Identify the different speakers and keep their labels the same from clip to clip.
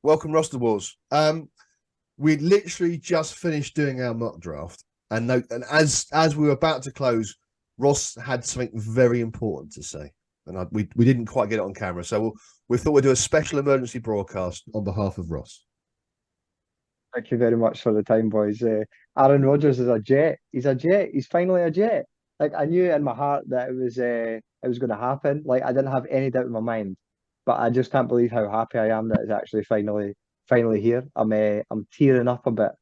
Speaker 1: Welcome, Roster Wars. We literally just finished doing our mock draft, and as we were about to close, Ross had something very important to say, and we didn't quite get it on camera, so we thought we'd do a special emergency broadcast on behalf of Ross.
Speaker 2: Thank you very much for the time, boys. Aaron Rodgers is a Jet. He's a Jet. He's finally a Jet. Like I knew in my heart that it was going to happen. Like I didn't have any doubt in my mind, but I just can't believe how happy I am that it's actually finally here. I'm tearing up a bit.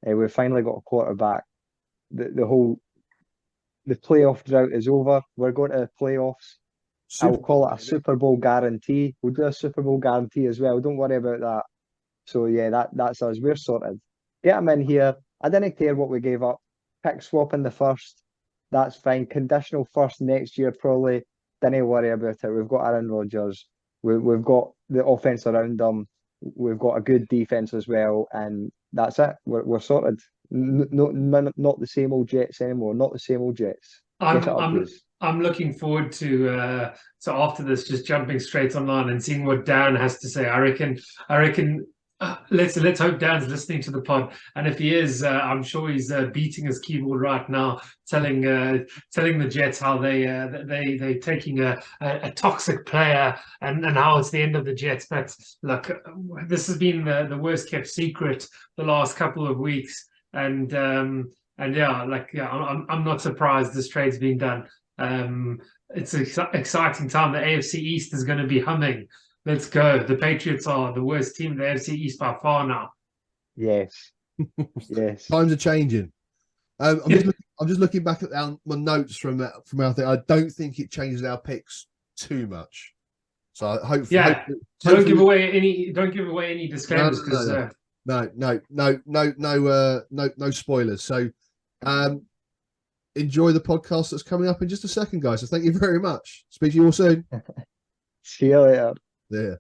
Speaker 2: We've finally got a quarterback. The playoff drought is over. We're going to the playoffs. I'll call it a Super Bowl guarantee. We'll do a Super Bowl guarantee as well. Don't worry about that. So yeah, that's us. We're sorted. Get him in here. I didn't care what we gave up. Pick swap in the first. That's fine. Conditional first next year probably. Didn't worry about it. We've got Aaron Rodgers. We've got the offense around them. We've got a good defense as well, and that's it. We're sorted. Not the same old Jets anymore. Not the same old Jets. Get it up, please.
Speaker 3: I'm looking forward to after this, just jumping straight online and seeing what Dan has to say. I reckon. Let's hope Dan's listening to the pod, and if he is, I'm sure he's beating his keyboard right now, telling the Jets how they're taking a toxic player and how it's the end of the Jets. But look, this has been the worst kept secret the last couple of weeks, and I'm not surprised this trade's been done. It's an exciting time. The AFC East is going to be humming. Let's go. The Patriots are the worst team in the AFC East by far now.
Speaker 2: Yes. Yes.
Speaker 1: Times are changing. I'm just looking back at my notes from our thing. I don't think it changes our picks too much. So hopefully,
Speaker 3: don't give away any disclaimers because
Speaker 1: no spoilers. So enjoy the podcast that's coming up in just a second, guys. So thank you very much. Speak to you all soon.
Speaker 2: See you later.
Speaker 1: Yeah.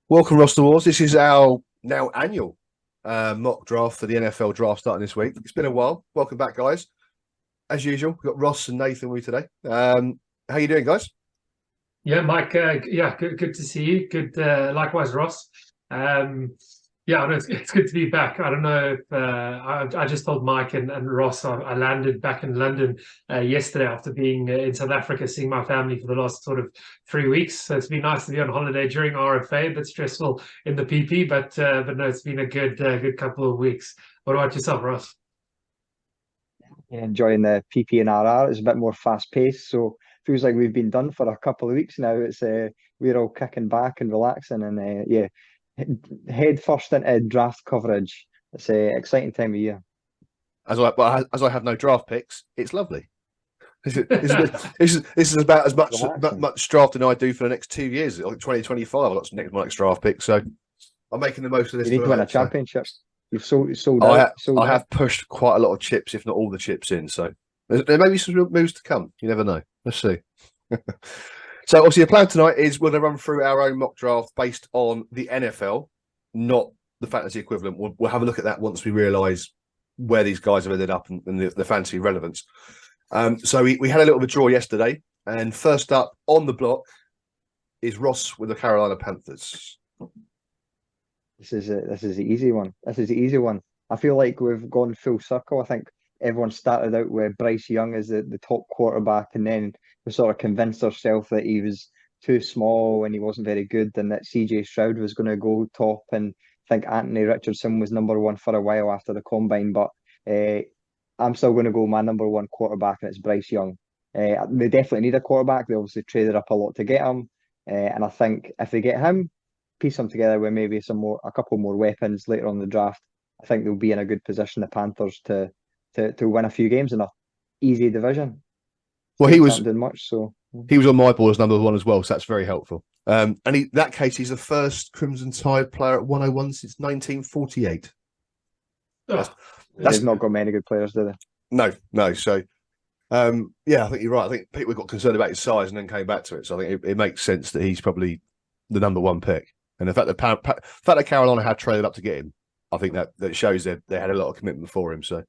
Speaker 1: Welcome, Roster Wars. This is our now annual mock draft for the NFL draft starting this week. It's been a while. Welcome back, guys. As usual, we've got Ross and Nathan with you today. How you doing, guys?
Speaker 3: Yeah, Mike. Good to see you. Good. Likewise, Ross. It's good to be back. I don't know if I just told Mike and Ross I landed back in London yesterday after being in South Africa, seeing my family for the last sort of 3 weeks. So it's been nice to be on holiday during RFA, a bit stressful in the PP, but no, it's been a good couple of weeks. What about yourself, Ross?
Speaker 2: Enjoying the PP and RR. It's a bit more fast paced, so feels like we've been done for a couple of weeks now. It's we're all kicking back and relaxing, and head first into draft coverage. It's an exciting time of year.
Speaker 1: As I have no draft picks, it's lovely. This is about as much drafting I do for the next 2 years. Like 2025, I've got my next draft pick, so I'm making the most of this.
Speaker 2: You need to win a championship. You've sold out.
Speaker 1: I have pushed quite a lot of chips, if not all the chips in. So there may be some moves to come. You never know. Let's see. So obviously the plan tonight is we're going to run through our own mock draft based on the NFL, not the fantasy equivalent. We'll have a look at that once we realise where these guys have ended up and the fantasy relevance. So we had a little bit of a draw yesterday, and first up on the block is Ross with the Carolina Panthers.
Speaker 2: This is the easy one. This is the easy one. I feel like we've gone full circle. I think everyone started out with Bryce Young as the top quarterback, and then we sort of convinced ourselves that he was too small and he wasn't very good, and that CJ Stroud was going to go top. And I think Anthony Richardson was number one for a while after the combine, but I'm still going to go my number one quarterback, and it's Bryce Young. They definitely need a quarterback. They obviously traded up a lot to get him, and I think if they get him, piece them together with maybe a couple more weapons later on in the draft, I think they'll be in a good position, the Panthers, to win a few games in a easy division.
Speaker 1: Well, he was
Speaker 2: doing much, so
Speaker 1: he was on my board as number one as well, so that's very helpful. And in that case, he's the first Crimson Tide player at 101 since 1948.
Speaker 2: They've not got many good players, do they?
Speaker 1: No. So Yeah, I think you're right. I think people got concerned about his size and then came back to it. So I think it makes sense that he's probably the number one pick. And the fact that Carolina had traded up to get him, I think that shows they had a lot of commitment for him. So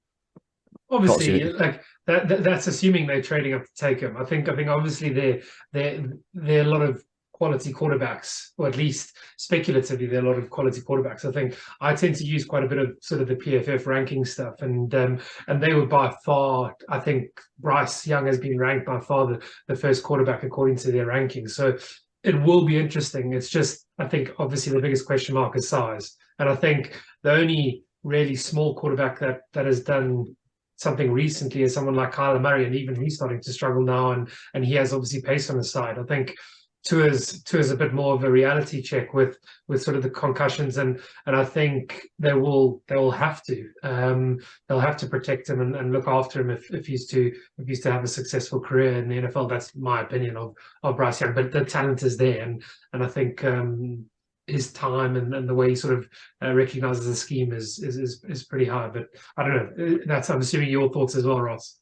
Speaker 1: can't see
Speaker 3: Obviously,
Speaker 1: it.
Speaker 3: like that's assuming they're trading up to take him. I think obviously there are a lot of quality quarterbacks, or at least speculatively there are a lot of quality quarterbacks. I think I tend to use quite a bit of sort of the PFF ranking stuff, and they were by far, I think Bryce Young has been ranked by far the first quarterback according to their rankings. So it will be interesting. It's just, I think obviously the biggest question mark is size, and I think the only really small quarterback that has done something recently is someone like Kyler Murray, and even he's starting to struggle now, and he has obviously pace on his side. I think Tua's a bit more of a reality check with sort of the concussions, and I think they will have to they'll have to protect him and look after him if he's to have a successful career in the NFL. That's my opinion of Bryce Young, but the talent is there, and I think his time and the way he sort of recognizes the scheme is pretty high. But I don't know. That's, I'm assuming, your thoughts as well, Ross.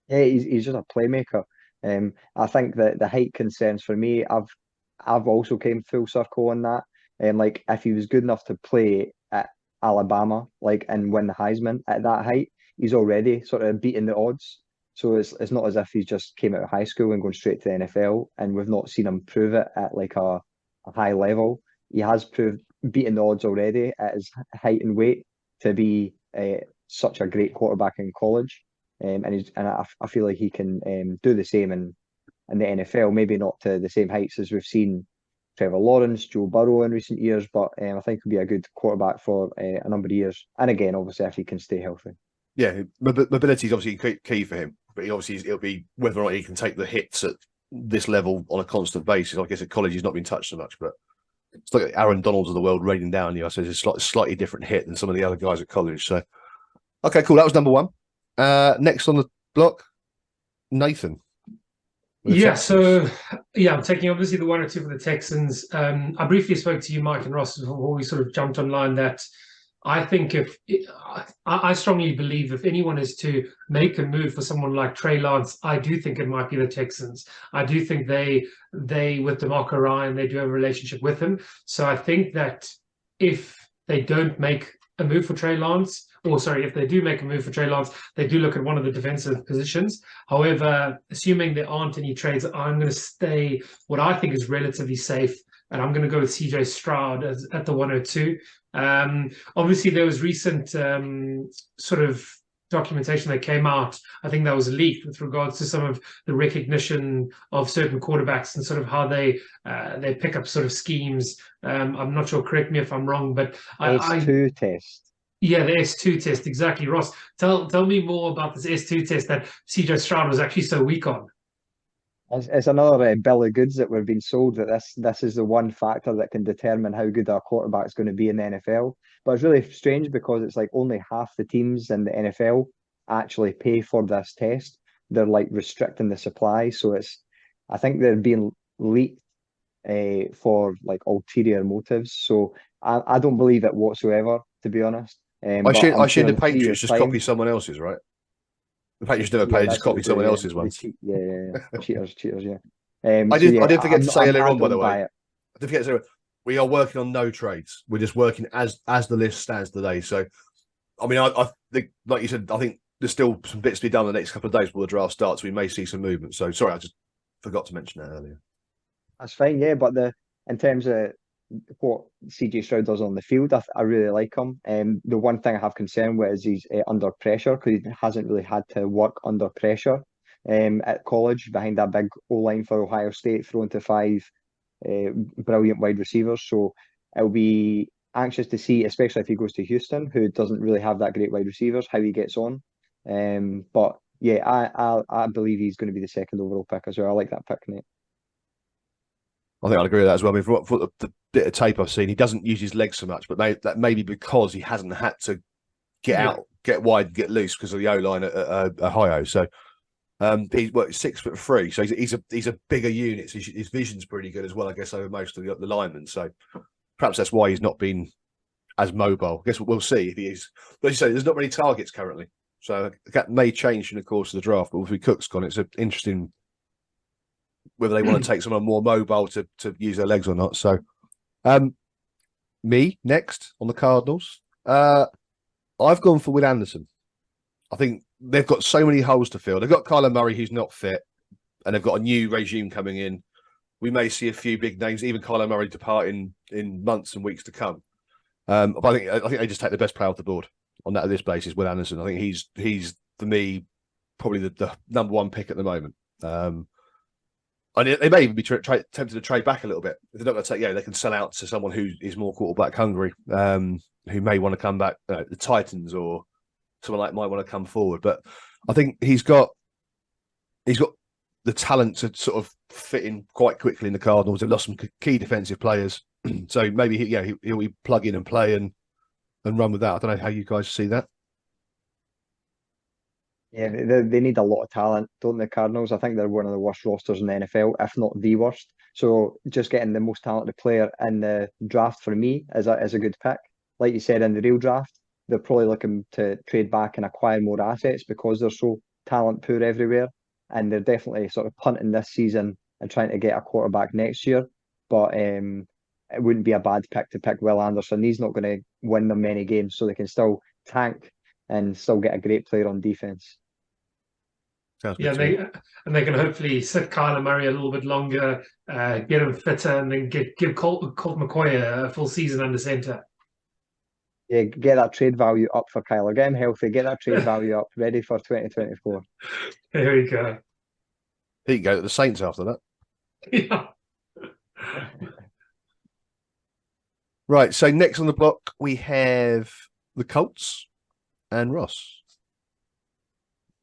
Speaker 2: Yeah, he's just a playmaker. I think that the height concerns for me, I've also came full circle on that. And like if he was good enough to play at Alabama, like and win the Heisman at that height, he's already sort of beating the odds. So it's not as if he's just came out of high school and going straight to the NFL, and we've not seen him prove it at like a high level. He has proved beating the odds already at his height and weight to be such a great quarterback in college. I feel like he can do the same in the NFL. Maybe not to the same heights as we've seen Trevor Lawrence, Joe Burrow in recent years, but I think he'll be a good quarterback for a number of years. And again, obviously, if he can stay healthy.
Speaker 1: Yeah, mobility is obviously key for him, but it'll be whether or not he can take the hits at this level on a constant basis. I guess at college he's not been touched so much, but it's like Aaron Donalds of the world raining down you. I suppose it's a slightly different hit than some of the other guys at college. So, okay, cool. That was number one. Next on the block, Nathan.
Speaker 3: Yeah, so I'm taking obviously the 1 or 2 for the Texans. I briefly spoke to you, Mike and Ross, before we sort of jumped online, that I think I strongly believe if anyone is to make a move for someone like Trey Lance, I do think it might be the Texans. I do think they with DeMarco Ryan, they do have a relationship with him. So I think that if they don't make a move for Trey Lance, or sorry, if they do make a move for Trey Lance, they do look at one of the defensive positions. However, assuming there aren't any trades, I'm going to stay what I think is relatively safe, and I'm going to go with CJ Stroud at the 102. Obviously, there was recent sort of documentation that came out. I think that was leaked with regards to some of the recognition of certain quarterbacks and sort of how they pick up sort of schemes. I'm not sure. Correct me if I'm wrong, but
Speaker 2: S2 test.
Speaker 3: Yeah, the S2 test, exactly. Ross, tell me more about this S2 test that CJ Stroud was actually so weak on.
Speaker 2: It's another bill of goods that we're being sold, that this is the one factor that can determine how good our quarterback is going to be in the NFL. But it's really strange because it's like only half the teams in the NFL actually pay for this test. They're like restricting the supply, so I think they're being leaked for like ulterior motives. So I don't believe it whatsoever, to be honest.
Speaker 1: I
Speaker 2: But I'm
Speaker 1: assume
Speaker 2: sure
Speaker 1: the
Speaker 2: in 3
Speaker 1: Patriots
Speaker 2: years'
Speaker 1: just
Speaker 2: time,
Speaker 1: copy someone else's, right? The Patriots never
Speaker 2: yeah,
Speaker 1: pay, just
Speaker 2: that's what
Speaker 1: copy
Speaker 2: they do.
Speaker 1: someone
Speaker 2: Yeah,
Speaker 1: else's
Speaker 2: they
Speaker 1: ones.
Speaker 2: cheat. Yeah. Cheaters. Yeah.
Speaker 1: I
Speaker 2: So
Speaker 1: did
Speaker 2: yeah,
Speaker 1: forget to say earlier
Speaker 2: I
Speaker 1: on, by the
Speaker 2: don't
Speaker 1: way.
Speaker 2: buy it.
Speaker 1: I did forget to say we are working on no trades. We're just working as the list stands today. So, I mean, I think, like you said, I think there's still some bits to be done in the next couple of days before the draft starts. We may see some movement. So, sorry, I just forgot to mention that earlier.
Speaker 2: That's fine. Yeah, but in terms of what CJ Stroud does on the field, I really like him. The one thing I have concern with is he's under pressure, because he hasn't really had to work under pressure at college behind that big O line for Ohio State, throwing to 5 brilliant wide receivers. So I'll be anxious to see, especially if he goes to Houston, who doesn't really have that great wide receivers, how he gets on. But yeah, I believe he's going to be the second overall pick as well. I like that pick, Nate.
Speaker 1: I think I'd agree with that as well. I mean, for the bit of tape I've seen, he doesn't use his legs so much, but that may be because he hasn't had to get out, get wide, get loose because of the O line at Ohio. So he's 6'3", so he's a bigger unit. So his vision's pretty good as well, I guess, over most of the linemen. So perhaps that's why he's not been as mobile. I guess we'll see if he is. But as you say, there's not many targets currently. So that may change in the course of the draft. But with Cook's gone, it's interesting whether they want to take someone more mobile to use their legs or not. So, me next on the Cardinals. I've gone for Will Anderson. I think they've got so many holes to fill. They've got Kyler Murray, who's not fit, and they've got a new regime coming in. We may see a few big names, even Kyler Murray, departing in months and weeks to come. But I think they just take the best player off the board on this basis. Will Anderson. I think he's for me probably the number one pick at the moment. And they may even be tempted to trade back a little bit. If they're not going to take, they can sell out to someone who is more quarterback hungry, who may want to come back, the Titans or someone like might want to come forward. But I think he's got the talent to sort of fit in quite quickly in the Cardinals. They've lost some key defensive players, so maybe he'll plug in and play and run with that. I don't know how you guys see that.
Speaker 2: Yeah, they need a lot of talent, don't the Cardinals? I think they're one of the worst rosters in the NFL, if not the worst. So just getting the most talented player in the draft for me is a good pick. Like you said, in the real draft, they're probably looking to trade back and acquire more assets because they're so talent poor everywhere. And they're definitely sort of punting this season and trying to get a quarterback next year. But it wouldn't be a bad pick to pick Will Anderson. He's not going to win them many games, so they can still tank and still get a great player on defense.
Speaker 1: Sounds
Speaker 3: Yeah,
Speaker 1: good
Speaker 3: they can hopefully sit Kyler Murray a little bit longer, get him fitter, and then give Colt McCoy a full season under center.
Speaker 2: Yeah, get that trade value up for Kyler. Get him healthy. Get that trade value up, ready for 2024.
Speaker 3: There we go.
Speaker 1: He can go to the Saints after that.
Speaker 3: Yeah.
Speaker 1: Right. So next on the block we have the Colts and Ross.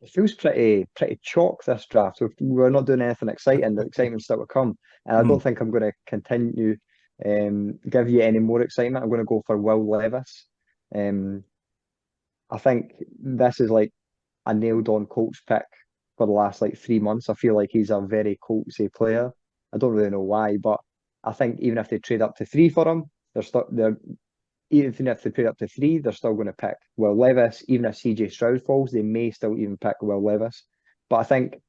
Speaker 2: It feels pretty chalk this draft. We're not doing anything exciting. The excitement's still to come, and I don't think I'm going to continue give you any more excitement. I'm going to go for Will Levis. I think this is like a nailed-on Colts pick for the last 3 months. I feel like he's a very Coltsy player. I don't really know why, but I think even if they trade up to 3 for him, even if they trade up to 3, they're still going to pick Will Levis. Even if CJ Stroud falls, they may still even pick Will Levis. But I think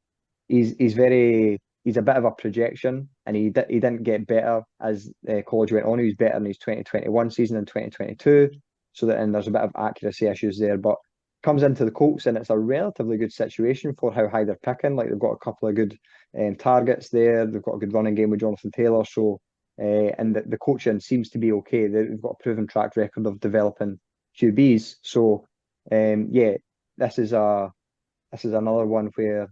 Speaker 2: he's a bit of a projection, and he didn't get better as college went on. He was better in his 2021 season and 2022. And there's a bit of accuracy issues there, but comes into the Colts and it's a relatively good situation for how high they're picking. They've got a couple of good targets there. They've got a good running game with Jonathan Taylor. So and the coaching seems to be okay. They've got a proven track record of developing QBs. So this is another one where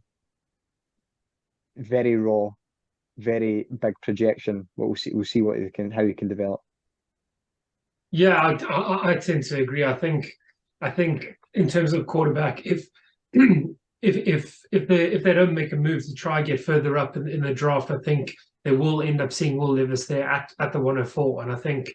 Speaker 2: very raw, very big projection. But we'll see how he can develop.
Speaker 3: Yeah, I tend to agree. I think in terms of quarterback, if they don't make a move to try and get further up in the draft, I think they will end up seeing Will Levis there at the 104. And I think,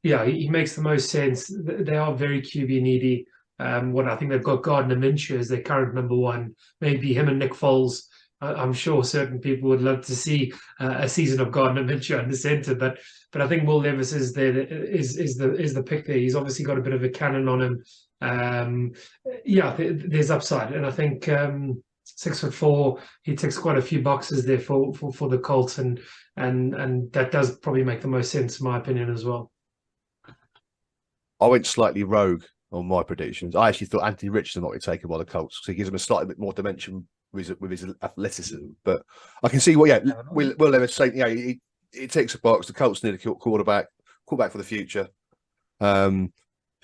Speaker 3: he makes the most sense. They are very QB needy. I think they've got Gardner Minshew as their current number one. Maybe him and Nick Foles. I'm sure certain people would love to see a season of Gardner Minshew under center, but I think Will Levis is the pick there. He's obviously got a bit of a cannon on him. There's upside, and I think 6'4", he ticks quite a few boxes there for the Colts, and that does probably make the most sense in my opinion as well.
Speaker 1: I went slightly rogue on my predictions. I actually thought Anthony Richardson might be taken by the Colts, so he gives him a slightly bit more dimension with his athleticism. But I can see Will Levis saying, he ticks a box. The Colts need a quarterback for the future. They've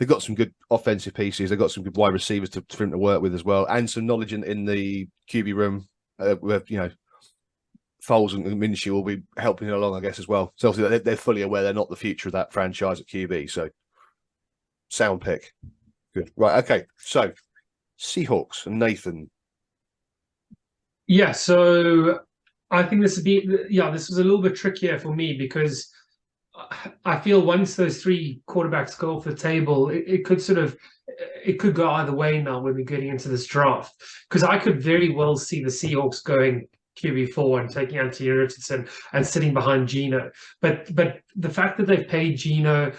Speaker 1: got some good offensive pieces. They've got some good wide receivers for him to work with as well, and some knowledge in the QB room where Foles and Minshew will be helping along, I guess, as well. So obviously they're fully aware they're not the future of that franchise at QB. So sound pick, good. Right, okay. So Seahawks and Nathan.
Speaker 3: Yeah, so I think this was a little bit trickier for me because I feel once those 3 quarterbacks go off the table, it could go either way now when we're getting into this draft. Because I could very well see the Seahawks going QB4 and taking Anthony Richardson and sitting behind Geno. But the fact that they've paid Geno,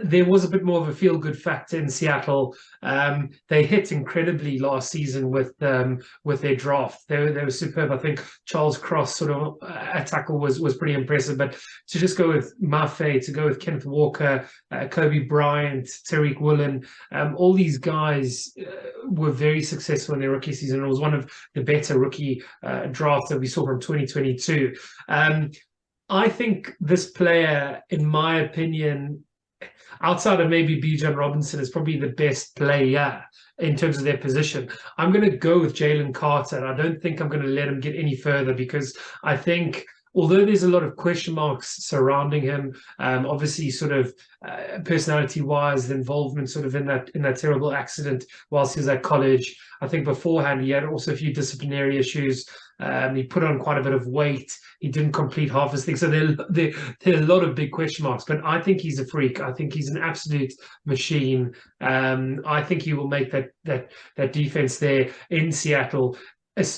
Speaker 3: there was a bit more of a feel-good factor in Seattle. They hit incredibly last season with their draft. They were superb. I think Charles Cross sort of at tackle was pretty impressive. But to just go with Mafe, to go with Kenneth Walker, Kobe Bryant, Tariq Woolen, all these guys were very successful in their rookie season. It was one of the better rookie drafts that we saw from 2022. I think this player, in my opinion, outside of maybe Bijan Robinson, is probably the best player in terms of their position. I'm going to go with Jalen Carter, and I don't think I'm going to let him get any further, because I think, although there's a lot of question marks surrounding him, obviously sort of personality-wise, the involvement sort of in that terrible accident whilst he was at college. I think beforehand he had also a few disciplinary issues. He put on quite a bit of weight. He didn't complete half his thing. So there are a lot of big question marks. But I think he's a freak. I think he's an absolute machine. I think he will make that defense there in Seattle.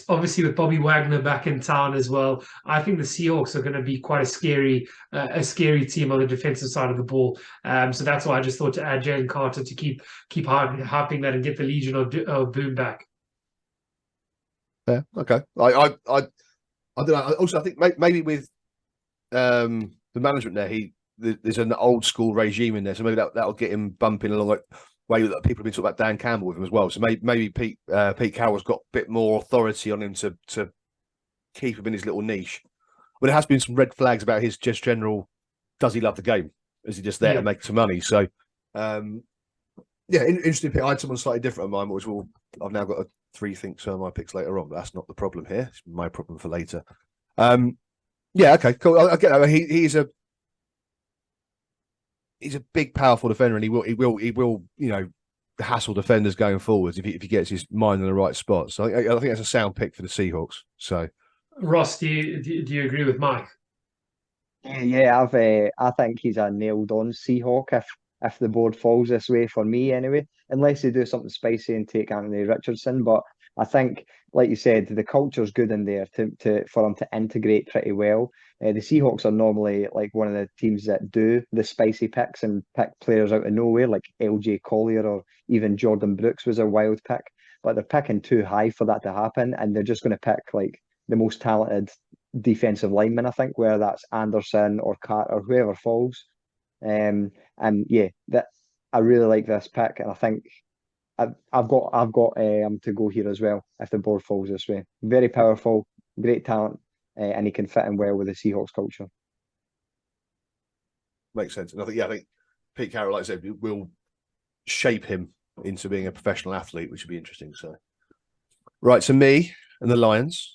Speaker 3: Obviously, with Bobby Wagner back in town as well, I think the Seahawks are going to be quite a scary team on the defensive side of the ball. So that's why I just thought to add Jalen Carter to keep hyping that and get the Legion of Boom back.
Speaker 1: Yeah, okay. I don't know. Also, I think maybe with the management there, there's an old school regime in there, so maybe that'll get him bumping along like way that people have been talking about Dan Campbell with him as well. So maybe Pete Carroll's got a bit more authority on him to keep him in his little niche. But there has been some red flags about his just general. Does he love the game? Is he just there to make some money? So, interesting pick. I had someone slightly different on mine, which I've now got 3 thinks on my picks later on, but that's not the problem here. It's my problem for later. Okay, cool. I get that. He's a big, powerful defender, and he will, hassle defenders going forwards if he gets his mind in the right spot. So I think that's a sound pick for the Seahawks. So,
Speaker 3: Ross, do you agree with Mike?
Speaker 2: Yeah, I think he's a nailed-on Seahawk if the board falls this way for me anyway, unless they do something spicy and take Anthony Richardson. But I think, like you said, the culture's good in there for him to integrate pretty well. The Seahawks are normally like one of the teams that do the spicy picks and pick players out of nowhere, like LJ Collier or even Jordan Brooks was a wild pick. But they're picking too high for that to happen, and they're just going to pick like the most talented defensive lineman, I think, whether that's Anderson or Carter or whoever falls. And yeah, that I really like this pick, and I think I've got to go here as well if the board falls this way. Very powerful, great talent, and he can fit in well with the Seahawks culture.
Speaker 1: Makes sense. And I think Pete Carroll, like I said, will shape him into being a professional athlete, which would be interesting. So, right, so me and the Lions.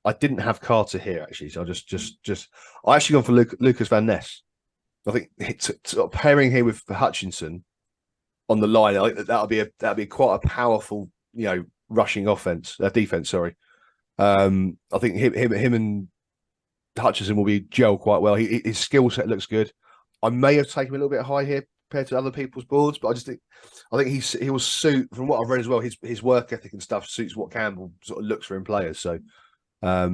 Speaker 1: I didn't have Carter here actually, so I actually gone for Lucas Van Ness. I think it's sort of pairing here with Hutchinson on the line. I think that'll be quite a powerful, rushing defense. Sorry, I think him and Hutchinson will be gel quite well. His skill set looks good. I may have taken him a little bit high here compared to other people's boards, but I think he will suit, from what I've read as well. His work ethic and stuff suits what Campbell sort of looks for in players. So. I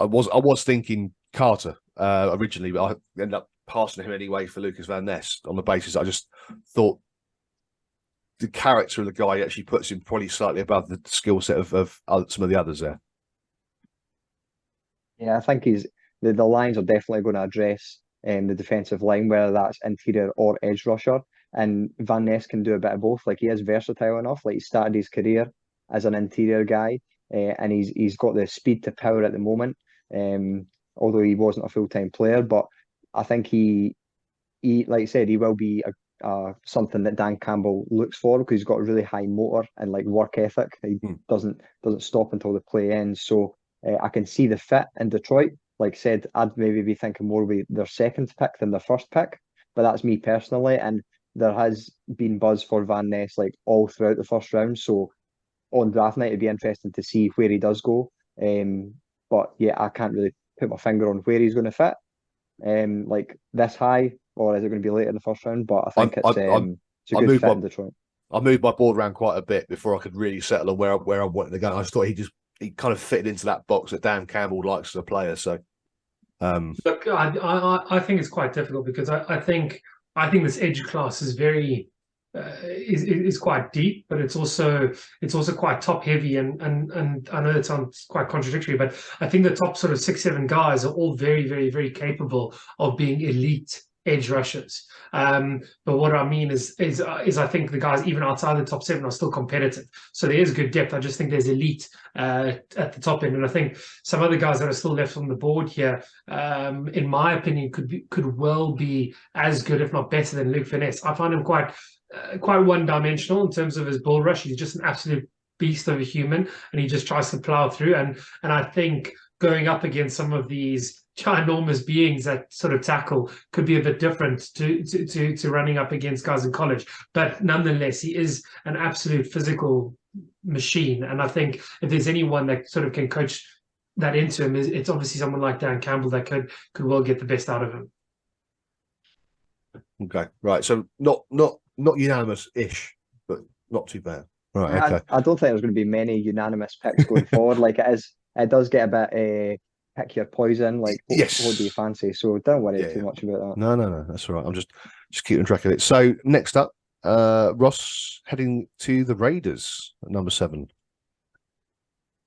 Speaker 1: was thinking Carter originally, but I ended up passing him anyway for Lucas Van Ness on the basis I just thought the character of the guy actually puts him probably slightly above the skill set of some of the others there.
Speaker 2: Yeah, I think the Lions are definitely going to address the defensive line, whether that's interior or edge rusher. And Van Ness can do a bit of both. Like, he is versatile enough. Like, he started his career as an interior guy. And he's got the speed to power at the moment, although he wasn't a full-time player. But I think he like I said, he will be something that Dan Campbell looks for, because he's got a really high motor and like work ethic. He doesn't stop until the play ends. So I can see the fit in Detroit. Like I said, I'd maybe be thinking more with their second pick than their first pick, but that's me personally. And there has been buzz for Van Ness like all throughout the first round. So on draft night, it'd be interesting to see where he does go. But yeah, I can't really put my finger on where he's going to fit. Like this high, or is it going to be later in the first round? But I think it's a good fit in Detroit.
Speaker 1: I moved my board around quite a bit before I could really settle on where I wanted to go. I just thought he just he kind of fitted into that box that Dan Campbell likes as a player. So,
Speaker 3: look, I think it's quite difficult because I think this edge class is very is quite deep, but it's also quite top heavy, and I know that sounds quite contradictory, but I think the top sort of 6-7 guys are all very, very, very capable of being elite edge rushers. But what I mean is I think the guys even outside the top 7 are still competitive. So there is good depth. I just think there's elite at the top end, and I think some other guys that are still left on the board here, in my opinion, could well be as good, if not better, than Luke Finesse. I find him quite one-dimensional in terms of his bull rush. He's just an absolute beast of a human, and he just tries to plow through. And I think going up against some of these ginormous beings that sort of tackle could be a bit different to running up against guys in college. But nonetheless, he is an absolute physical machine. And I think if there's anyone that sort of can coach that into him, it's obviously someone like Dan Campbell that could well get the best out of him.
Speaker 1: Okay, right. So not unanimous-ish, but not too bad. Right. Okay.
Speaker 2: I don't think there's going to be many unanimous picks going forward. Like it does get a bit pick your poison. Like what do you fancy? So don't worry too much about that.
Speaker 1: No. That's all right. I'm just keeping track of it. So next up, Ross heading to the Raiders at number 7.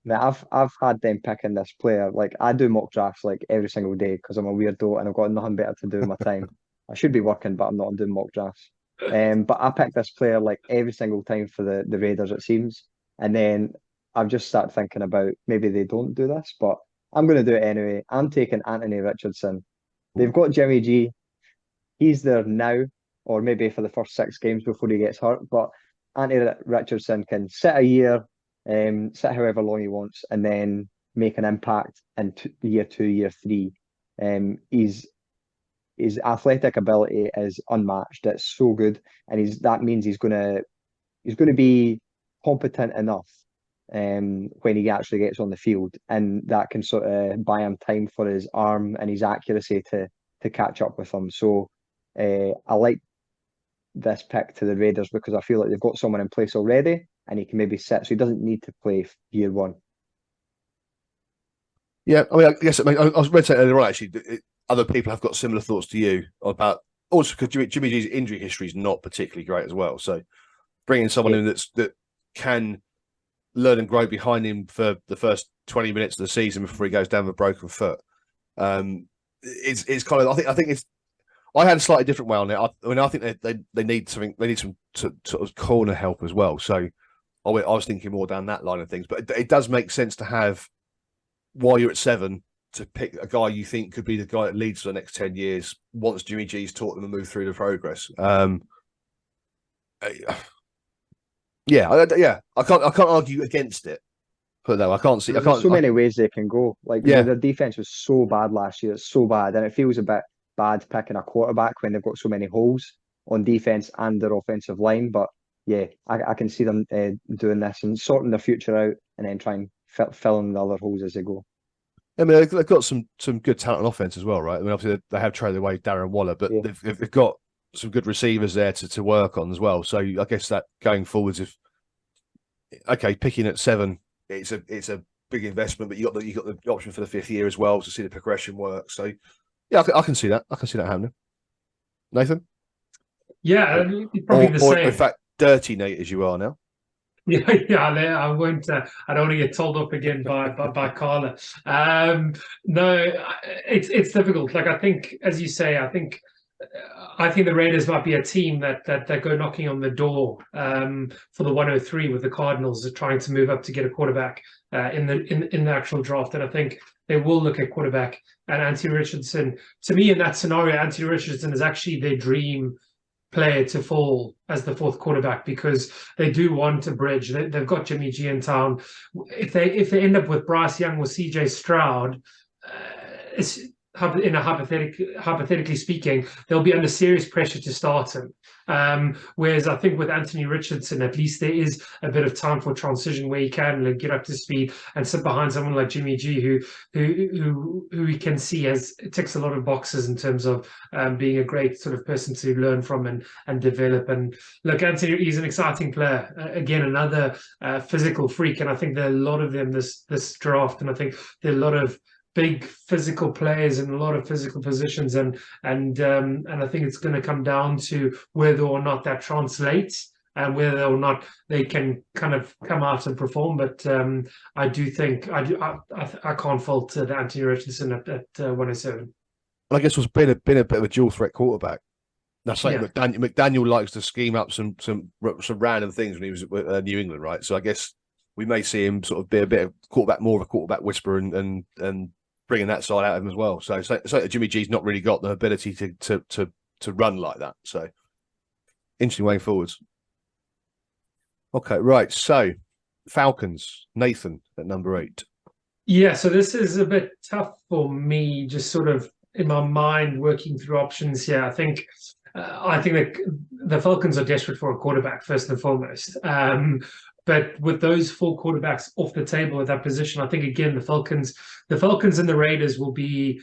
Speaker 2: Now I've had them picking this player. Like I do mock drafts like every single day because I'm a weirdo and I've got nothing better to do in my time. I should be working, but I'm not doing mock drafts. But I picked this player like every single time for the Raiders, it seems. And then I've just started thinking about maybe they don't do this, but I'm going to do it anyway. I'm taking Anthony Richardson. They've got Jimmy G. He's there now, or maybe for the first 6 games before he gets hurt. But Anthony Richardson can sit a year, sit however long he wants, and then make an impact in year 2, year 3. His athletic ability is unmatched. It's so good, and that means he's gonna be competent enough when he actually gets on the field, and that can sort of buy him time for his arm and his accuracy to catch up with him. So I like this pick to the Raiders because I feel like they've got someone in place already, and he can maybe sit, so he doesn't need to play year 1.
Speaker 1: Yeah, I mean, I guess I was going to say earlier on, actually, other people have got similar thoughts to you about, also because Jimmy G's injury history is not particularly great as well. So bringing someone in that can learn and grow behind him for the first 20 minutes of the season before he goes down with a broken foot, it's kind of, I think it's, I had a slightly different way on it. I think they need something. They need some sort of corner help as well. So I was thinking more down that line of things. But it does make sense to have, while you're at 7, to pick a guy you think could be the guy that leads for the next 10 years once Jimmy G's taught them to move through the progress. I can't argue against it. But no, I can't see.
Speaker 2: There's so many ways they can go. Like their defense was so bad last year. It's so bad, and it feels a bit bad picking a quarterback when they've got so many holes on defense and their offensive line. But yeah, I can see them doing this and sorting their future out, and then trying fill in the other holes as they go.
Speaker 1: I mean, they've got some good talent on offense as well, right? I mean, obviously they have traded away Darren Waller, but they've got some good receivers there to work on as well. So I guess that going forwards, picking at 7, it's a big investment, but you got the option for the 5th year as well to see the progression work. So yeah, I can see that. I can see that happening. Nathan?
Speaker 3: Yeah, probably the same.
Speaker 1: In fact, dirty Nate as you are now.
Speaker 3: Yeah, I won't. I don't want to get told up again by Carla. No, it's difficult. Like I think, as you say, I think the Raiders might be a team that go knocking on the door for the 103 with the Cardinals, trying to move up to get a quarterback in the actual draft. And I think they will look at quarterback. And Anthony Richardson, to me, in that scenario, Anthony Richardson is actually their dream player to fall as the 4th quarterback, because they do want a bridge. They've got Jimmy G in town. If they end up with Bryce Young or CJ Stroud, hypothetically speaking, they'll be under serious pressure to start him. Whereas I think with Anthony Richardson, at least there is a bit of time for transition where he can get up to speed and sit behind someone like Jimmy G, who we can see ticks a lot of boxes in terms of being a great sort of person to learn from and develop. And look, Anthony, he's an exciting player. Again, another physical freak, and I think there are a lot of them this draft, and I think there are a lot of big physical players in a lot of physical positions, and I think it's going to come down to whether or not that translates and whether or not they can kind of come out and perform. But I do think I can't fault the Anthony Richardson at 107.
Speaker 1: I guess what's been a bit of a dual threat quarterback. That's like
Speaker 3: Yeah.
Speaker 1: McDaniel likes to scheme up some random things when he was at New England, right? So I guess we may see him sort of be a bit of quarterback, more of a quarterback whisperer, and bringing that side out of him as well. So it's like Jimmy G's not really got the ability to run like that. So interesting way forwards. Okay, right. So Falcons, Nathan at number 8.
Speaker 3: Yeah, so this is a bit tough for me, just sort of in my mind working through options here. I think that the Falcons are desperate for a quarterback first and foremost. But with those 4 quarterbacks off the table at that position, I think again the Falcons and the Raiders will be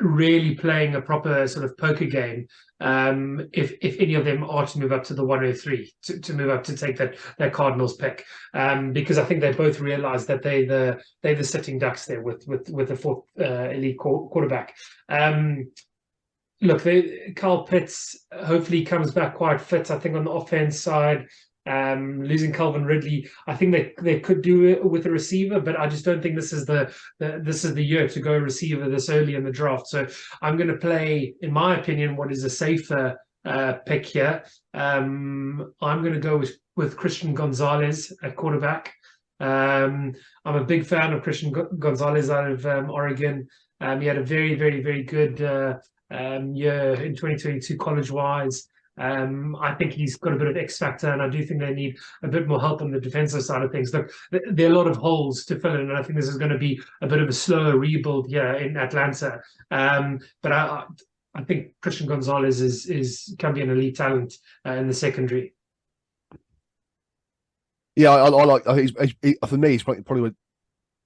Speaker 3: really playing a proper sort of poker game if any of them are to move up to the 103 to move up to take that Cardinals pick, because I think they both realize that they're the sitting ducks there with the 4th elite quarterback. Look, Kyle Pitts hopefully comes back quite fit. I think on the offense side, losing Calvin Ridley, I think they could do it with a receiver, but I just don't think this is the year to go receiver this early in the draft. So I'm going to play, in my opinion, what is a safer pick here. I'm going to go with Christian Gonzalez at quarterback. I'm a big fan of Christian Gonzalez out of Oregon. He had a very, very, very good year in 2022 college-wise. I think he's got a bit of X factor, and I do think they need a bit more help on the defensive side of things. Look, there are a lot of holes to fill in, and I think this is going to be a bit of a slower rebuild here in Atlanta. But I think Christian Gonzalez can be an elite talent in the secondary.
Speaker 1: Yeah, I like. For me, he's probably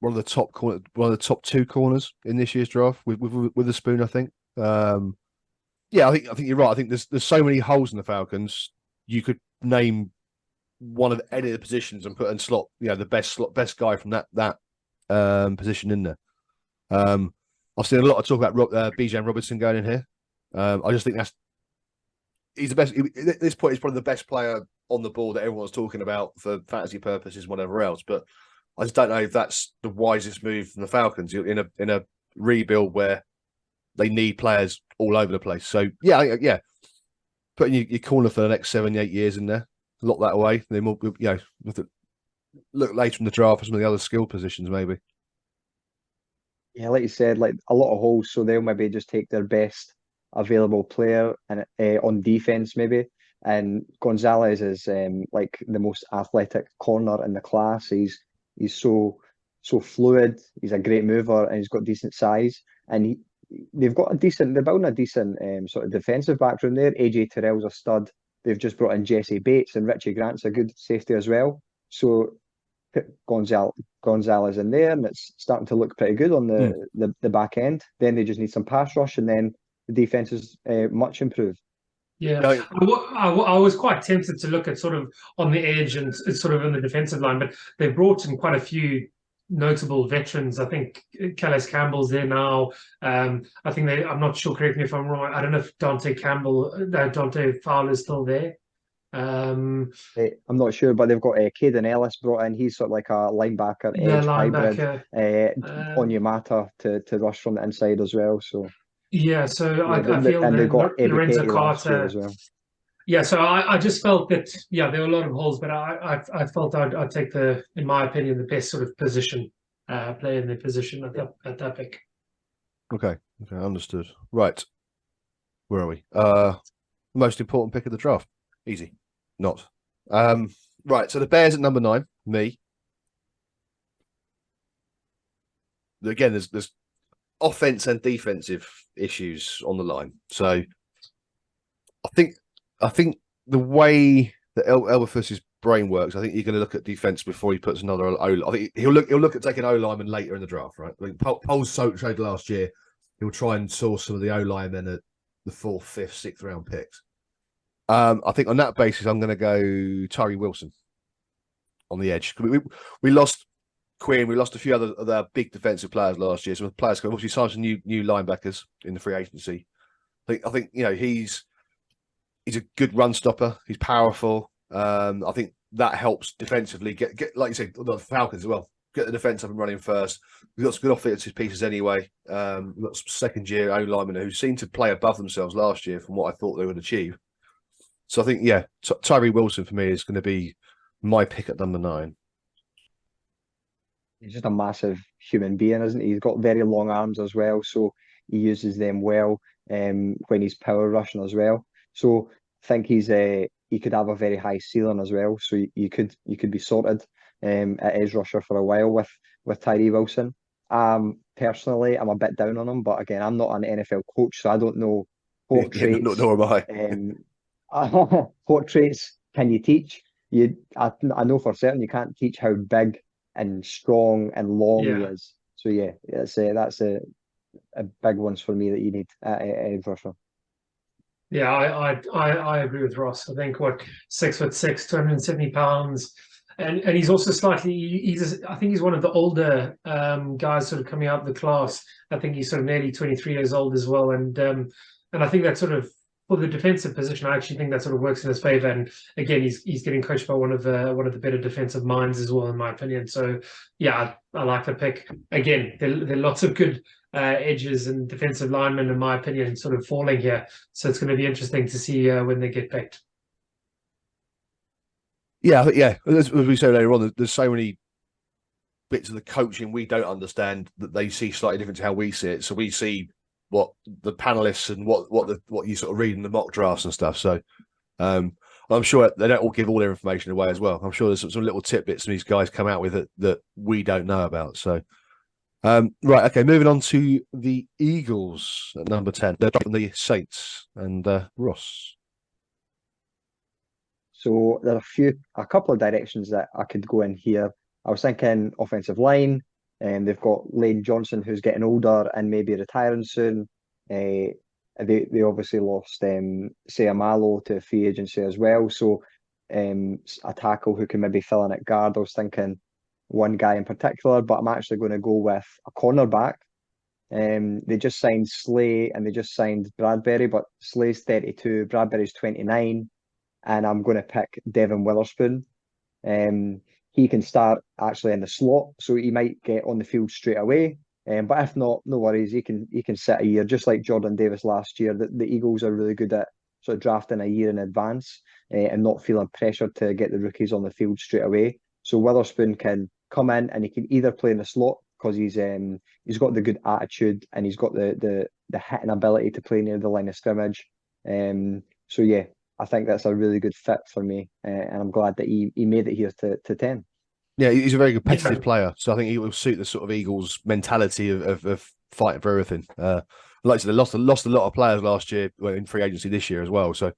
Speaker 1: one of the top 2 corners in this year's draft with the spoon, I think. Yeah, I think you're right. I think there's so many holes in the Falcons. You could name one of any of the positions and slot, the best guy from that position in there. I've seen a lot of talk about Bijan Robinson going in here. I just think he's the best. At this point, he's probably the best player on the board that everyone's talking about for fantasy purposes, whatever else. But I just don't know if that's the wisest move from the Falcons in a rebuild where they need players all over the place. So yeah, putting your corner for the next 7-8 years in there, lock that away. Then we'll look later in the draft for some of the other skill positions, maybe.
Speaker 2: Yeah, like you said, like a lot of holes, so they'll maybe just take their best available player and on defense maybe. And Gonzalez is like the most athletic corner in the class. He's so fluid. He's a great mover, and he's got decent size. And they're building a decent sort of defensive background there. AJ Terrell's a stud. They've just brought in Jesse Bates, and Richie Grant's a good safety as well. So put Gonzalez in there, and it's starting to look pretty good on the back end. Then they just need some pass rush, and then the defense is much improved.
Speaker 3: Yeah, I was quite tempted to look at sort of on the edge and sort of in the defensive line, but they've brought in quite a few notable veterans. I think Calais Campbell's there now. I think I'm not sure, correct me if I'm wrong, I don't know if Dante Fowler's still there.
Speaker 2: I'm not sure, but they've got Caden Ellis brought in. He's sort of like a linebacker, edge hybrid. Onyemata to rush from the inside as well. So
Speaker 3: yeah, so I feel that Lorenzo Carter
Speaker 2: as well.
Speaker 3: Yeah, so I just felt that there were a lot of holes, but I felt I'd take in my opinion, the best sort of position player in their position at that pick.
Speaker 1: Okay, understood. Right, where are we? Most important pick of the draft. Easy, not. Right, so the Bears at number 9. Me. Again, there's offense and defensive issues on the line. So I think the way that Elberfus's brain works, I think you're going to look at defense before he puts another O. I think he'll look at taking O lineman later in the draft, right? I mean, polls showed last year he'll try and source some of the O linemen at the 4th, 5th, 6th round picks. I think on that basis, I'm going to go Tyree Wilson on the edge. We lost Quinn, we lost a few other big defensive players last year. Some players obviously signed some new linebackers in the free agency. I think he's a good run stopper. He's powerful. I think that helps defensively. Get like you said, the Falcons as well. Get the defense up and running first. We've got some good offensive pieces anyway. We've got some second-year O linemen who seemed to play above themselves last year from what I thought they would achieve. So I think, Tyree Wilson for me is going to be my pick at number 9.
Speaker 2: He's just a massive human being, isn't he? He's got very long arms as well, so he uses them well when he's power rushing as well. So I think he could have a very high ceiling as well. So you could be sorted at edge rusher for a while with Tyree Wilson. Personally, I'm a bit down on him, but again, I'm not an NFL coach, so I don't know what traits.
Speaker 1: Nor am I.
Speaker 2: What traits can you teach? I know for certain you can't teach how big and strong and long he is. So that's a big ones for me that you need at edge rusher.
Speaker 3: Yeah, I agree with Ross. I think 6'6", 270 pounds, and he's also slightly. I think he's one of the older guys sort of coming out of the class. I think he's sort of nearly 23 years old as well, and I think that sort of, for the defensive position, I actually think that sort of works in his favor. And again, he's getting coached by one of the better defensive minds as well, in my opinion. So yeah, I like the pick. Again, there are lots of good edges and defensive linemen, in my opinion, sort of falling here. So it's going to be interesting to see when they get picked.
Speaker 1: Yeah. As we said earlier on, there's so many bits of the coaching we don't understand that they see slightly different to how we see it. So we see what the panelists and what you sort of read in the mock drafts and stuff. So I'm sure they don't all give all their information away as well. I'm sure there's some little tidbits these guys come out with that we don't know about. So right, okay, moving on to the Eagles at number 10. They're from the Saints and Ross.
Speaker 2: So there are a couple of directions that I could go in here. I was thinking offensive line, and they've got Lane Johnson, who's getting older and maybe retiring soon. They obviously lost Seamalo to free agency as well. So a tackle who can maybe fill in at guard. I was thinking one guy in particular, but I'm actually going to go with a cornerback. They just signed Slay and they just signed Bradbury, but Slay's 32, Bradbury's 29, and I'm going to pick Devin Witherspoon. He can start actually in the slot, so he might get on the field straight away. But if not, no worries. He can sit a year, just like Jordan Davis last year. The Eagles are really good at sort of drafting a year in advance and not feeling pressured to get the rookies on the field straight away. So Witherspoon can come in and he can either play in the slot because he's got the good attitude and he's got the hitting ability to play near the line of scrimmage. So yeah, I think that's a really good fit for me, and I'm glad that he made it here to 10.
Speaker 1: Yeah, he's a very competitive player, so I think he will suit the sort of Eagles mentality of fighting for everything. Like I said, they lost a lot of players last year in free agency this year as well. So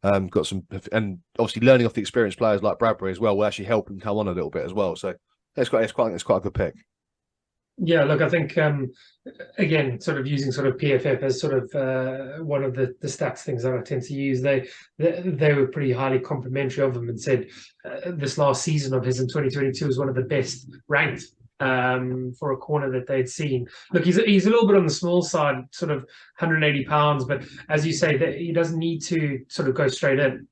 Speaker 1: got some, and obviously learning off the experienced players like Bradbury as well will actually help him come on a little bit as well. So it's quite a good pick.
Speaker 3: Yeah, look, I think again, sort of using sort of PFF as sort of one of the stats things that I tend to use. They were pretty highly complimentary of him and said this last season of his in 2022 was one of the best ranked for a corner that they'd seen. Look, he's a little bit on the small side, sort of 180 pounds, but as you say, that he doesn't need to sort of go straight in.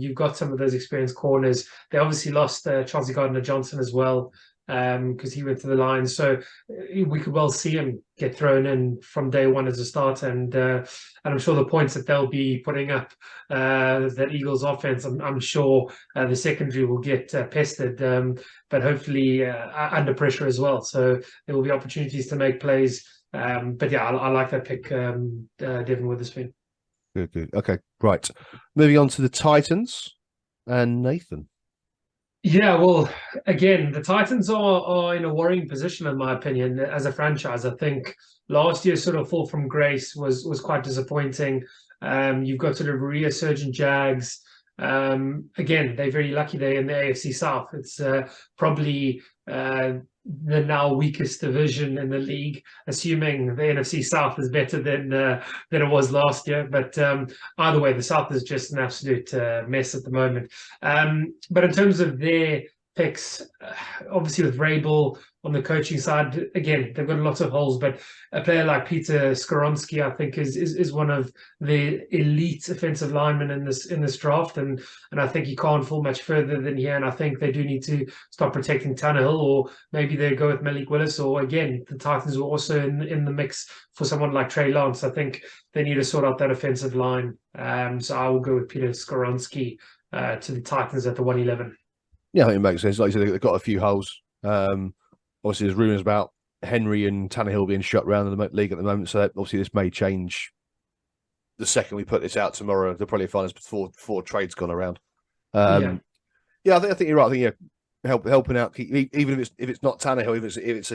Speaker 3: You've got some of those experienced corners. They obviously lost Chauncey Gardner-Johnson as well, because he went to the Lions, so we could well see him get thrown in from day one as a starter, and I'm sure the points that they'll be putting up, that Eagles offense, I'm sure the secondary will get pestered, but hopefully under pressure as well. So there will be opportunities to make plays. But yeah, I like that pick, Devin Witherspoon.
Speaker 1: Good. Okay, right. Moving on to the Titans and Nathan.
Speaker 3: Yeah, well, again, the Titans are in a worrying position, in my opinion, as a franchise. I think last year's sort of fall from grace was quite disappointing. You've got sort of resurgent Jags. Again, they're very lucky they're in the AFC South. It's probably the now weakest division in the league, assuming the NFC South is better than it was last year. But either way, the South is just an absolute mess at the moment. But in terms of their picks, obviously with Vrabel on the coaching side, again, they've got lots of holes, but a player like Peter Skoronsky, I think, is one of the elite offensive linemen in this draft, and I think he can't fall much further than here. And I think they do need to start protecting Tannehill, or maybe they go with Malik Willis, or again, the Titans were also in the mix for someone like Trey Lance. I think they need to sort out that offensive line. So I will go with Peter Skoronsky to the Titans at the 111.
Speaker 1: Yeah, I think it makes sense. Like you said, they've got a few holes. Obviously, there's rumours about Henry and Tannehill being shut around in the league at the moment. So obviously, this may change the second we put this out tomorrow. They'll probably find us before trade's gone around. Yeah, I think you're right. I think helping out, even if it's not Tannehill, if it's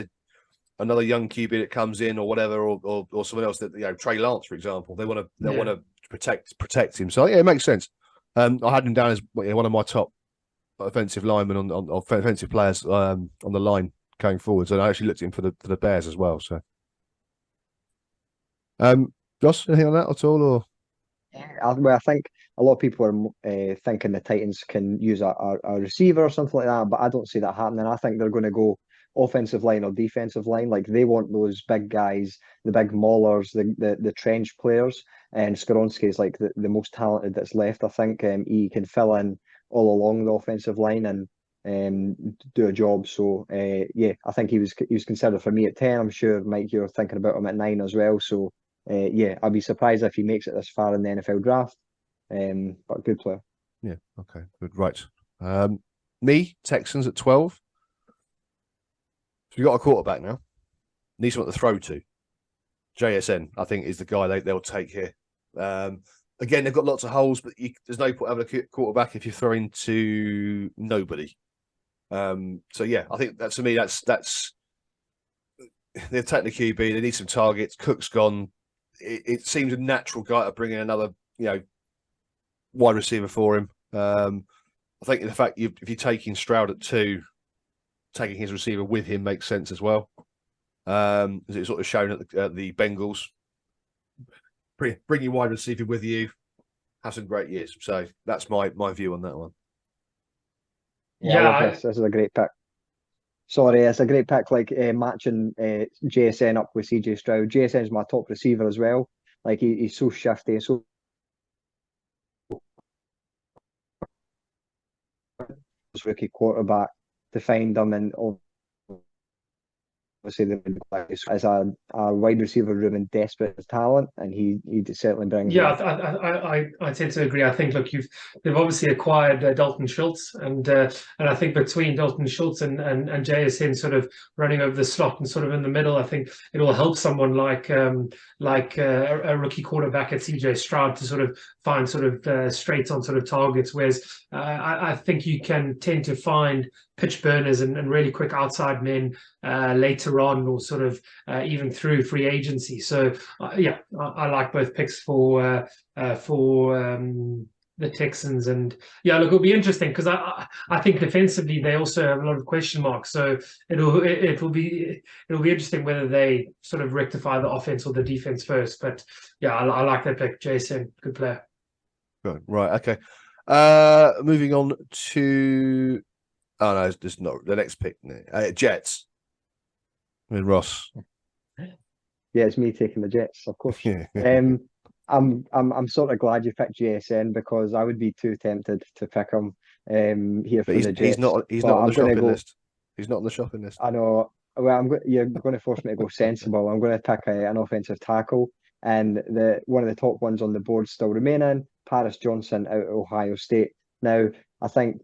Speaker 1: another young QB that comes in or whatever, or someone else that Trey Lance, for example, they want to protect him. So yeah, it makes sense. I had him down as one of my top offensive linemen on offensive players on the line going forwards, and I actually looked at him for the Bears as well. So, Josh, anything on that at all? Or
Speaker 2: Well, I think a lot of people are thinking the Titans can use a receiver or something like that, but I don't see that happening. I think they're going to go offensive line or defensive line. Like they want those big guys, the big maulers, the trench players. And Skoronsky is like the most talented that's left. I think he can fill in all along the offensive line and do a job. So yeah, I think he was considered for me at 10. I'm sure Mike, you're thinking about him at 9 as well. So yeah, I'd be surprised if he makes it this far in the NFL draft. But good player.
Speaker 1: yeah, okay, good, right. Me, Texans at 12. So we got a quarterback now. Need someone to throw to. JSN, I think, is the guy they'll take here. Again, they've got lots of holes, but there's no point having a quarterback if you're throwing to nobody. So yeah, I think to me that's they've taken the QB. They need some targets. Cook's gone. It seems a natural guy to bring in another wide receiver for him. I think the fact if you're taking Stroud at 2, taking his receiver with him makes sense as well. As it's sort of shown at the Bengals. Bring your wide receiver with you, have some great years. So that's my view on that one.
Speaker 2: Yeah, I love this. This is a great pick. Sorry, it's a great pick. Like matching JSN up with CJ Stroud. JSN is my top receiver as well. Like he's so shifty, so rookie quarterback to find him, and obviously as a wide receiver room in desperate talent, and he certainly brings.
Speaker 3: Yeah, I tend to agree. I think they've obviously acquired Dalton Schultz, and I think between Dalton Schultz and JSN sort of running over the slot and sort of in the middle, I think it will help someone like a rookie quarterback at CJ Stroud to sort of find sort of straight on sort of targets. Whereas I think you can tend to find pitch burners and really quick outside men later on, or sort of even through free agency. So yeah, I like both picks for the Texans, and yeah, look, it'll be interesting because I think defensively they also have a lot of question marks. So it'll be interesting whether they sort of rectify the offense or the defense first. But yeah, I like that pick, Jason. Good player.
Speaker 1: Good. Right. Okay. Moving on to no, it's not the next pick. Jets. I mean, Ross.
Speaker 2: Yeah, it's me taking the Jets, of course.
Speaker 1: Yeah.
Speaker 2: I'm sort of glad you picked JSN because I would be too tempted to pick him here for the Jets.
Speaker 1: He's not on the shopping list. He's not on the shopping list.
Speaker 2: I know. Well, you're going to force me to go sensible. I'm going to pick an offensive tackle, and one of the top ones on the board still remaining, Paris Johnson out of Ohio State. Now, I think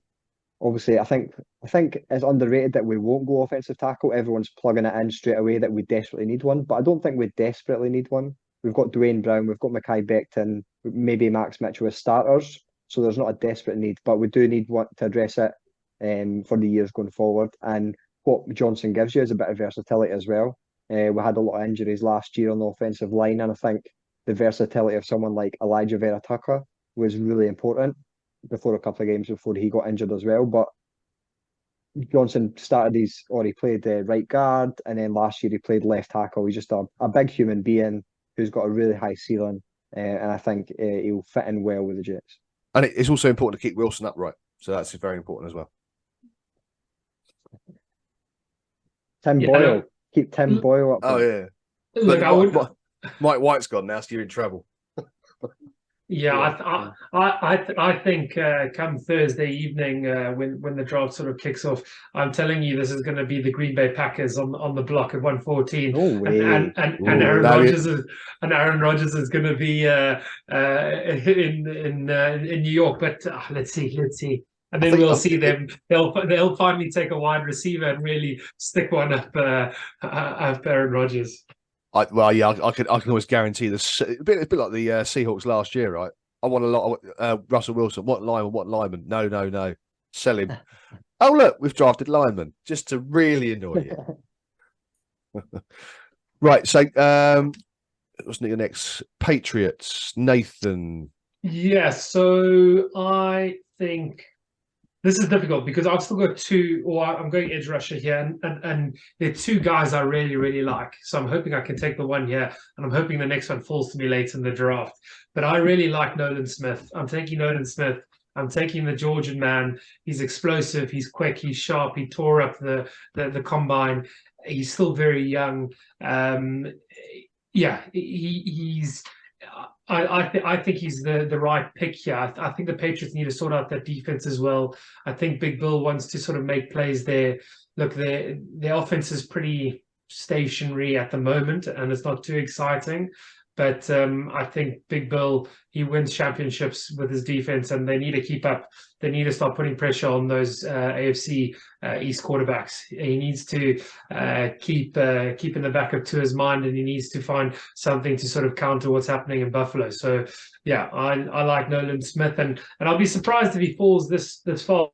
Speaker 2: it's underrated that we won't go offensive tackle. Everyone's plugging it in straight away that we desperately need one, but I don't think we desperately need one. We've got Dwayne Brown, we've got Mekhi Becton, maybe Max Mitchell as starters, so there's not a desperate need, but we do need one to address it. for the years going forward. And what Johnson gives you is a bit of versatility as well. We had a lot of injuries last year on the offensive line, and I think the versatility of someone like Elijah Vera Tucker was really important before a couple of games before he got injured as well. But Johnson he played right guard, and then last year he played left tackle. He's just a big human being who's got a really high ceiling, and I think he'll fit in well with the Jets.
Speaker 1: And it's also important to keep Wilson upright, so that's very important as well.
Speaker 2: Tim Boyle, keep Tim Boyle up.
Speaker 1: Oh yeah,
Speaker 3: look,
Speaker 1: but Mike White's gone now, so you're in trouble.
Speaker 3: Yeah, I think come Thursday evening when the draft sort of kicks off, I'm telling you this is going to be the Green Bay Packers on the block at 114.
Speaker 2: No way.
Speaker 3: And Aaron Rodgers is going to be in New York. But let's see. And then we'll see them. They'll finally take a wide receiver and really stick one up Aaron Rodgers.
Speaker 1: I can always guarantee this. A bit like the Seahawks last year, right? I want a lot of Russell Wilson. What lineman? No. Sell him. Oh, look, we've drafted lineman just to really annoy you. Right. So, what's the next? Patriots, Nathan.
Speaker 3: Yeah. So I think this is difficult because I've still got two, or I'm going edge rusher here, and there are two guys I really, really like. So I'm hoping I can take the one here, and I'm hoping the next one falls to me late in the draft. But I really like Nolan Smith. I'm taking Nolan Smith. I'm taking the Georgian man. He's explosive. He's quick. He's sharp. He tore up the combine. He's still very young. He's. I think he's the right pick here. I think the Patriots need to sort out that defense as well. I think Big Bill wants to sort of make plays there. Look, their offense is pretty stationary at the moment, and it's not too exciting. But I think Big Bill, he wins championships with his defense, and they need to keep up. They need to start putting pressure on those AFC East quarterbacks. He needs to keep in the back of Tua's mind, and he needs to find something to sort of counter what's happening in Buffalo. So, yeah, I like Nolan Smith, and I'll be surprised if he falls this far.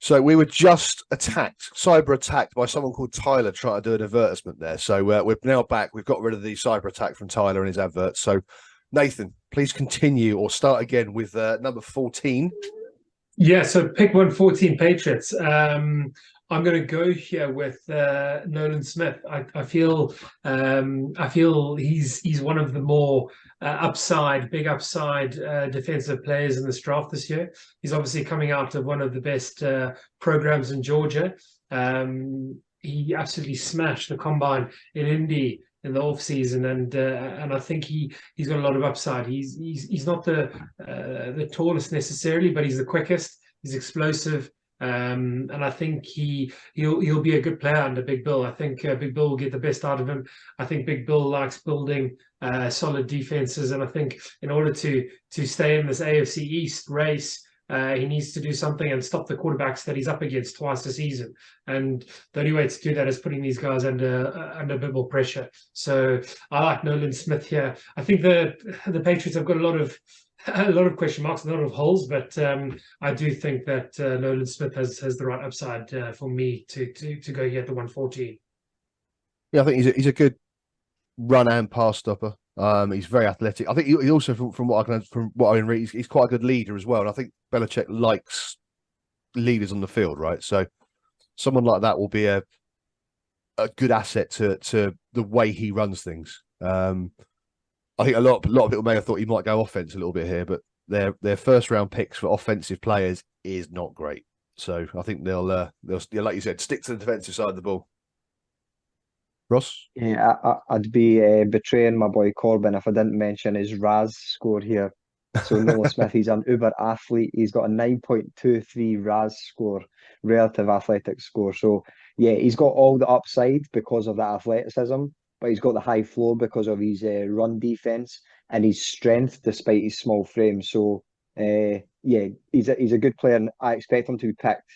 Speaker 1: So we were just cyber attacked by someone called Tyler trying to do an advertisement there. So we're now back. We've got rid of the cyber attack from Tyler and his advert. So Nathan, please continue or start again with number 14.
Speaker 3: Yeah, so pick 114 Patriots. I'm going to go here with Nolan Smith. I feel he's one of the more big upside defensive players in this draft this year. He's obviously coming out of one of the best programs in Georgia. He absolutely smashed the combine in Indy in the off season, and I think he's got a lot of upside. He's not the tallest necessarily, but he's the quickest. He's explosive. And I think he'll be a good player under Big Bill. I think Big Bill will get the best out of him. I think Big Bill likes building solid defenses, and I think in order to stay in this AFC East race, he needs to do something and stop the quarterbacks that he's up against twice a season. And the only way to do that is putting these guys under a bit more pressure. So I like Nolan Smith here. I think the Patriots have got a lot of question marks, a lot of holes, but I do think that Nolan Smith has the right upside for me to go here at the 114.
Speaker 1: Yeah, I think he's a good run and pass stopper. He's very athletic. I think he also, from what I read, he's quite a good leader as well. And I think Belichick likes leaders on the field, right? So someone like that will be a good asset to the way he runs things. I think a lot of people may have thought he might go offense a little bit here, but their first round picks for offensive players is not great. So I think they'll like you said, stick to the defensive side of the ball. Ross?
Speaker 2: Yeah, I'd be betraying my boy Corbin if I didn't mention his RAS score here. So Nolan Smith, he's an uber athlete. He's got a 9.23 RAS score, relative athletic score. So yeah, he's got all the upside because of that athleticism, but he's got the high floor because of his run defense and his strength despite his small frame. So yeah, he's a good player, and I expect him to be picked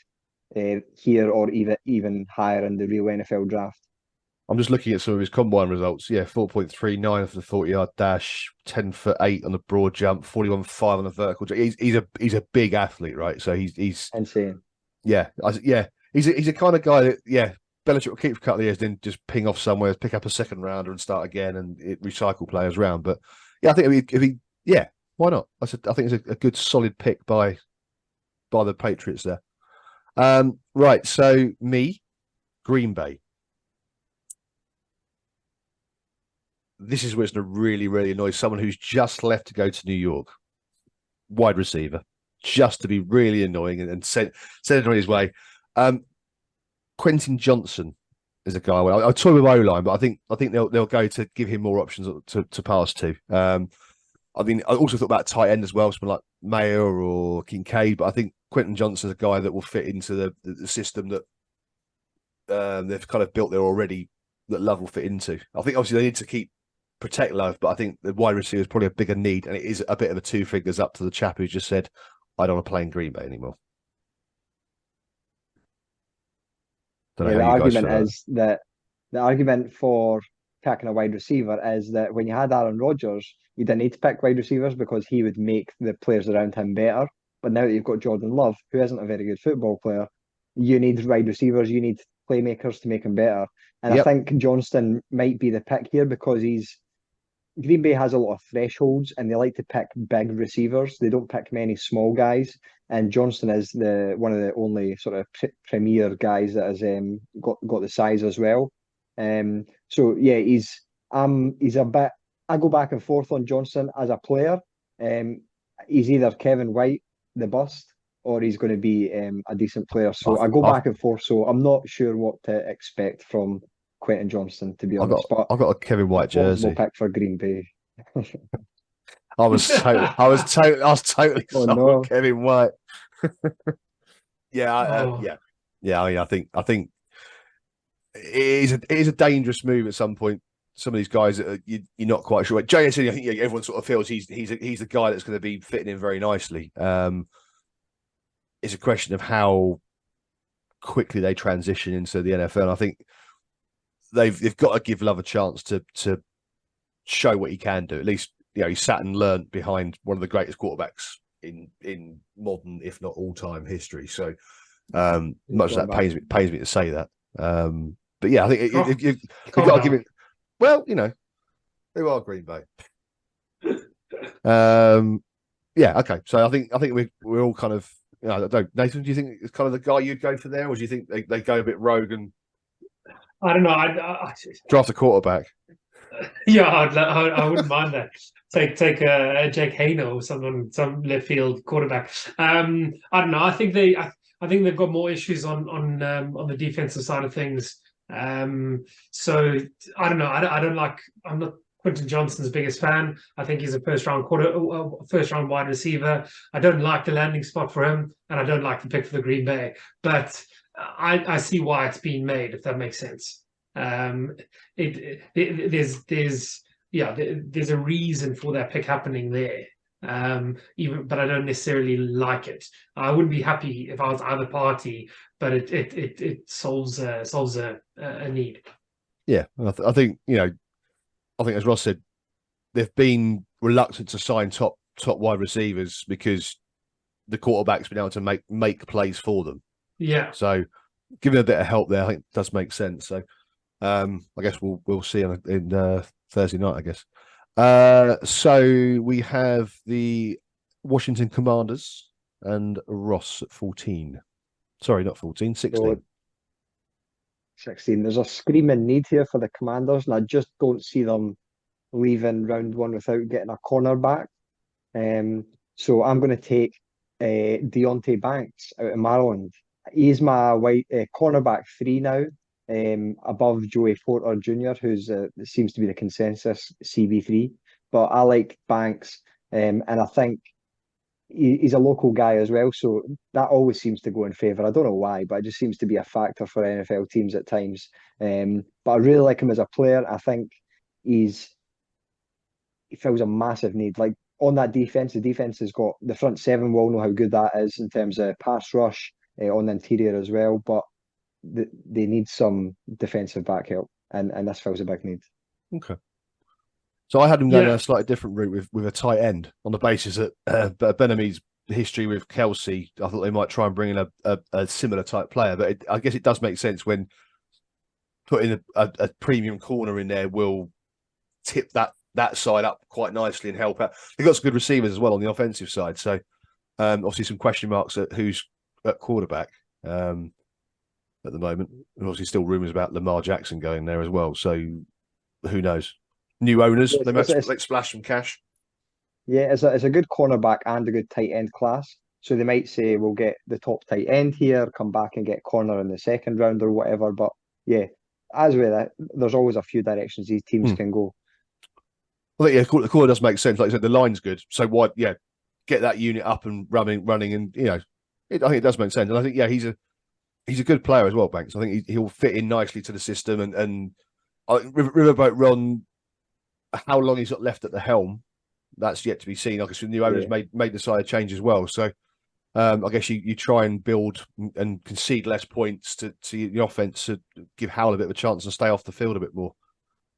Speaker 2: here or even higher in the real NFL draft.
Speaker 1: I'm just looking at some of his combine results. Yeah, 4.39 for the 40-yard dash, 10'8" on the broad jump, 41.5 on the vertical jump. He's a big athlete, right? So he's
Speaker 2: Insane.
Speaker 1: yeah, yeah. He's a kind of guy that Belichick will keep for a couple of years, then just ping off somewhere, pick up a second rounder and start again and recycle players around. But yeah, I think if he yeah, why not? I think it's a good solid pick by the Patriots there. Right, so Green Bay. This is where it's going to really, really annoy someone who's just left to go to New York. Wide receiver, just to be really annoying and send it on his way. Quentin Johnson is a guy. Well, I toy with O-line, but I think they'll go to give him more options to pass to. I mean, I also thought about tight end as well, someone like Mayer or Kincaid, but I think Quentin Johnson is a guy that will fit into the system that they've kind of built there already, that Love will fit into. I think obviously they need to protect Love, but I think the wide receiver is probably a bigger need, and it is a bit of a two fingers up to the chap who just said, I don't want to play in Green Bay anymore.
Speaker 2: Yeah, the argument for picking a wide receiver is that when you had Aaron Rodgers, you didn't need to pick wide receivers because he would make the players around him better. But now that you've got Jordan Love, who isn't a very good football player, you need wide receivers, you need playmakers to make him better. And I think Johnston might be the pick here because Green Bay has a lot of thresholds and they like to pick big receivers. They don't pick many small guys. And Johnston is one of the only sort of premier guys that has got the size as well. So yeah, he's a bit. I go back and forth on Johnston as a player. He's either Kevin White, the bust, or he's going to be a decent player. So I go back and forth. So I'm not sure what to expect from Quentin Johnston, to be honest.
Speaker 1: I've got a Kevin White jersey.
Speaker 2: Pick for Green Bay.
Speaker 1: I was totally
Speaker 2: Oh,
Speaker 1: sold
Speaker 2: no.
Speaker 1: on Kevin White.
Speaker 3: Oh.
Speaker 1: I think it is a dangerous move at some point. Some of these guys that you're not quite sure. JSN, I think everyone sort of feels he's the guy that's going to be fitting in very nicely. It's a question of how quickly they transition into the NFL. And I think they've got to give Love a chance to show what he can do. At least he sat and learned behind one of the greatest quarterbacks in modern, if not all time history. So much as that pains me to say that. But yeah, I think you've got to give it. Well, who are Green Bay? Yeah, okay. So I think we're all kind of. I don't know. Nathan, do you think it's kind of the guy you'd go for there, or do you think they go a bit rogue and?
Speaker 3: I don't know. I
Speaker 1: draft a quarterback.
Speaker 3: Yeah, I wouldn't mind that. Take a Jake Hayner or some left field quarterback. I don't know. I think they've got more issues on the defensive side of things. So I don't know. I'm not Quentin Johnston's biggest fan. I think he's a first round wide receiver. I don't like the landing spot for him, and I don't like the pick for the Green Bay. But I see why it's being made, if that makes sense. There's a reason for that pick happening there. But I don't necessarily like it. I wouldn't be happy if I was either party, but it solves a need.
Speaker 1: Yeah, I think as Ross said, they've been reluctant to sign top wide receivers because the quarterback's been able to make plays for them.
Speaker 3: Yeah.
Speaker 1: So giving a bit of help there, I think does make sense. So I guess we'll see in Thursday night, I guess. So we have the Washington Commanders and Ross at 14. Sorry, not 14, 16.
Speaker 2: 16. There's a screaming need here for the Commanders, and I just don't see them leaving round one without getting a cornerback. So I'm going to take Deontay Banks out of Maryland. He's my cornerback 3 now, above Joey Porter Jr., who's seems to be the consensus CB3. But I like Banks, and I think he's a local guy as well, so that always seems to go in favour. I don't know why, but it just seems to be a factor for NFL teams at times. But I really like him as a player. I think he fills a massive need. Like on that defense, the defense has got the front 7. We all know how good that is in terms of pass rush on the interior as well. But they need some defensive back help. and this fills a big need.
Speaker 1: Okay. So I had him going
Speaker 3: Yeah.
Speaker 1: down a slightly different route with a tight end on the basis that Ben-Ami's history with Kelsey, I thought they might try and bring in a similar type player. But I guess it does make sense when putting a premium corner in there will tip that side up quite nicely and help out. They've got some good receivers as well on the offensive side. So obviously some question marks at who's at quarterback at the moment. And obviously still rumours about Lamar Jackson going there as well. So who knows? New owners,
Speaker 2: Yes,
Speaker 1: they might splash some cash.
Speaker 2: Yeah, it's a good cornerback and a good tight end class. So they might say we'll get the top tight end here, come back and get corner in the second round or whatever. But yeah, as with that, there's always a few directions these teams can go.
Speaker 1: Well, yeah, the corner does make sense. Like I said, the line's good. So why, get that unit up and running, and I think it does make sense. And I think he's a good player as well, Banks. I think he'll fit in nicely to the system. And Riverboat Ron, how long he's got left at the helm, that's yet to be seen. Obviously, the new owners made the side change as well. So I guess you try and build and concede less points to the offense to give Howell a bit of a chance and stay off the field a bit more,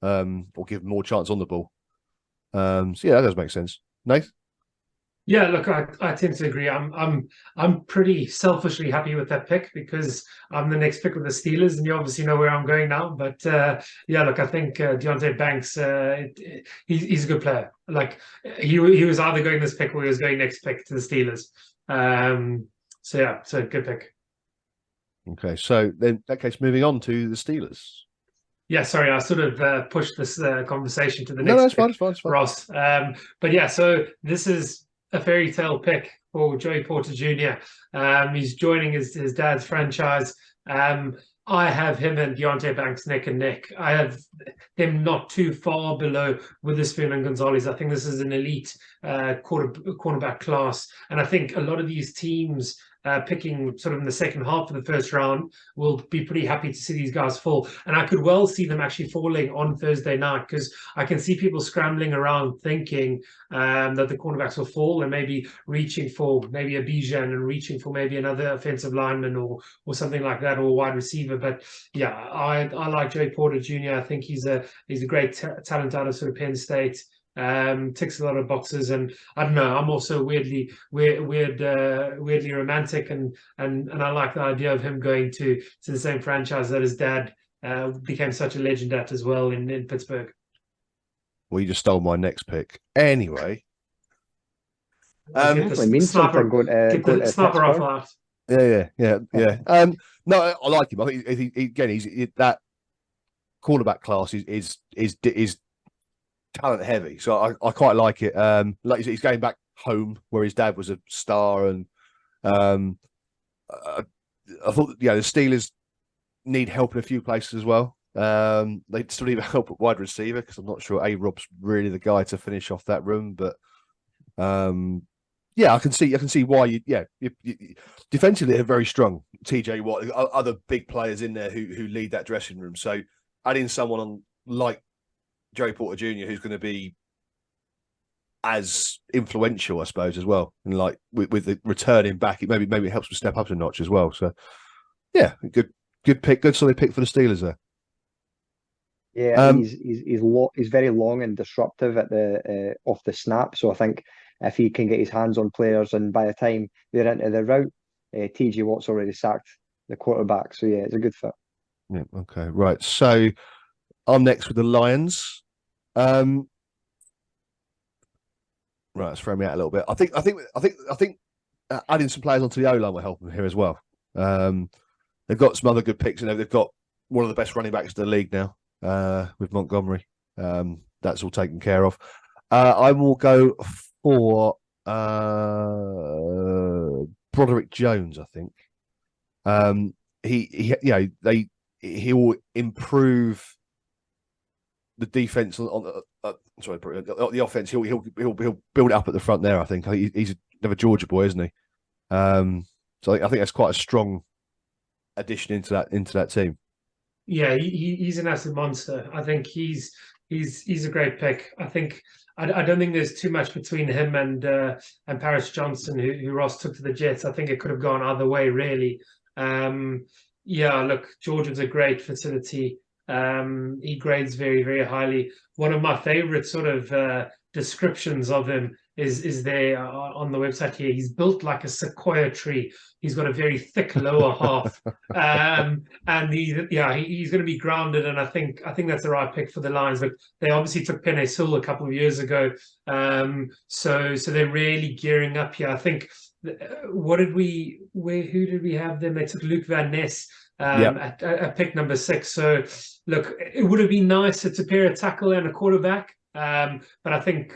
Speaker 1: or give more chance on the ball. So that does make sense. Nath?
Speaker 3: Yeah, look, I tend to agree. I'm pretty selfishly happy with that pick because I'm the next pick with the Steelers, and you obviously know where I'm going now. But look, I think Deontay Banks, he's a good player. Like he was either going this pick or he was going next pick to the Steelers. So good pick.
Speaker 1: Okay, so then in that case, moving on to the Steelers.
Speaker 3: Yeah, sorry, I sort of pushed this conversation to the next.
Speaker 1: No, it's fine,
Speaker 3: Ross. But so this is a fairy tale pick for Joey Porter Jr. He's joining his dad's franchise. I have him and Deontay Banks neck and neck. I have him not too far below Witherspoon and Gonzalez. I think this is an elite cornerback class. And I think a lot of these teams picking sort of in the second half of the first round will be pretty happy to see these guys fall. And I could well see them actually falling on Thursday night because I can see people scrambling around thinking that the cornerbacks will fall and maybe reaching for maybe a Bijan and reaching for maybe another offensive lineman or something like that, or a wide receiver. But yeah, I like Joey Porter Jr. I think he's a great talent out of sort of Penn State. Ticks a lot of boxes, and I don't know, I'm also weirdly romantic, and I like the idea of him going to the same franchise that his dad became such a legend at as well in Pittsburgh.
Speaker 1: Well, you just stole my next pick. Anyway,
Speaker 2: Get the sniper
Speaker 3: rifle out.
Speaker 1: Yeah. No, I like him. I think he's that quarterback class is talent heavy, so I quite like it. Like you said, he's going back home where his dad was a star, and I thought the Steelers need help in a few places as well. They still need help at wide receiver because I'm not sure A-Rob's really the guy to finish off that room, but I can see why you defensively they're very strong. TJ Watt, other big players in there who lead that dressing room. So adding someone on like Joey Porter Jr., who's going to be as influential, I suppose, as well, and like with the returning back, it maybe it helps to step up a notch as well. So yeah, good pick, good solid pick for the Steelers there.
Speaker 2: Yeah, he's very long and disruptive at the off the snap. So I think if he can get his hands on players, and by the time they're into the route, TJ Watt's already sacked the quarterback. So yeah, it's a good fit.
Speaker 1: Yeah. Okay. Right. So I'm next with the Lions. Right, let's throw me out a little bit. I think adding some players onto the O line will help them here as well. They've got some other good picks, and they've got one of the best running backs in the league now with Montgomery. That's all taken care of. I will go for Broderick Jones. I think he'll improve the defense on the offense. He'll build it up at the front there. I think he's another Georgia boy, isn't he? So I think that's quite a strong addition into that team.
Speaker 3: Yeah, he's an absolute monster. I think he's a great pick. I think I don't think there's too much between him and Paris Johnson, who Ross took to the Jets. I think it could have gone either way, really. Look, Georgia's a great facility. He grades very, very highly. One of my favorite sort of descriptions of him is there on the website here. He's built like a sequoia tree. He's got a very thick lower half, and he's going to be grounded. And I think that's the right pick for the Lions. But they obviously took Penny Sewell a couple of years ago, so they're really gearing up here. I think. Who did we have them? They took Luke Van Ness at pick number 6. So look, it would have been nicer to pair a tackle and a quarterback, but I think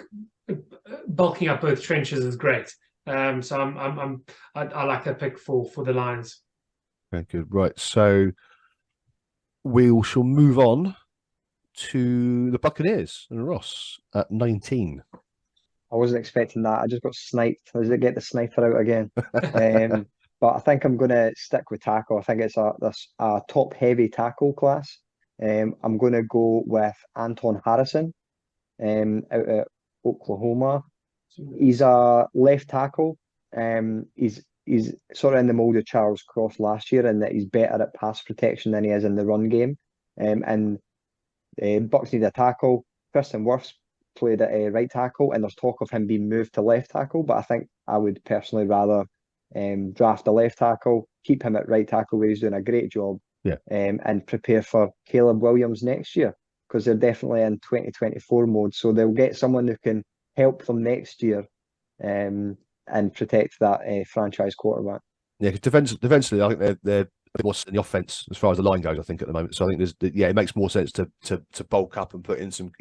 Speaker 3: bulking up both trenches is great. So I like that pick for the Lions.
Speaker 1: Very good. Right, so we shall move on to the Buccaneers and Ross at 19.
Speaker 2: I wasn't expecting that. I just got sniped. I did get the sniper out again. But I think I'm going to stick with tackle. I think it's a top heavy tackle class. I'm going to go with Anton Harrison out at Oklahoma. He's a left tackle. He's sort of in the mold of Charles Cross last year in that he's better at pass protection than he is in the run game. And Bucks need a tackle. Kristen Wirfs played at right tackle, and there's talk of him being moved to left tackle, but I think I would personally rather draft a left tackle, keep him at right tackle where he's doing a great job, and prepare for Caleb Williams next year, because they're definitely in 2024 mode, so they'll get someone who can help them next year and protect that franchise quarterback.
Speaker 1: Yeah, because defensively, I think they're a bit more in the offense as far as the line goes, I think, at the moment. So I think it makes more sense to bulk up and put in some.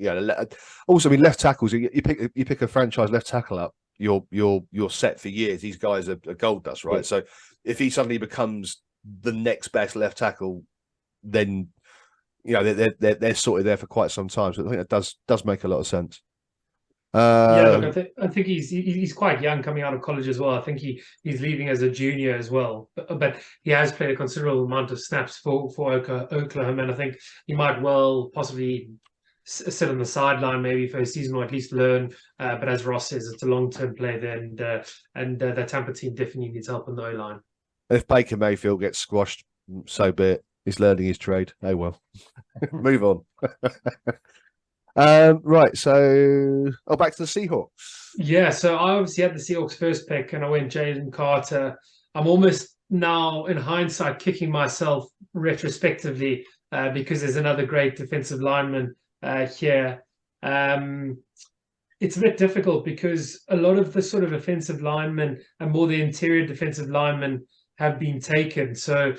Speaker 1: Also, I mean, left tackles. You pick a franchise left tackle up, you're set for years. These guys are gold dust, right? Yeah. So if he suddenly becomes the next best left tackle, then they're sorted there for quite some time. So I think that does make a lot of sense.
Speaker 3: Look, I think he's quite young coming out of college as well. I think he's leaving as a junior as well, but he has played a considerable amount of snaps for Oklahoma, and I think he might well possibly sit on the sideline maybe for a season or at least learn. But as Ross says, it's a long-term play there, and the Tampa team definitely needs help on the O-line.
Speaker 1: If Baker Mayfield gets squashed, so be it. He's learning his trade. Oh well, move on. Right, so back to the Seahawks.
Speaker 3: Yeah, so I obviously had the Seahawks first pick, and I went Jalen Carter. I'm almost now, in hindsight, kicking myself retrospectively because there's another great defensive lineman here. It's a bit difficult because a lot of the sort of offensive linemen and more the interior defensive linemen have been taken. So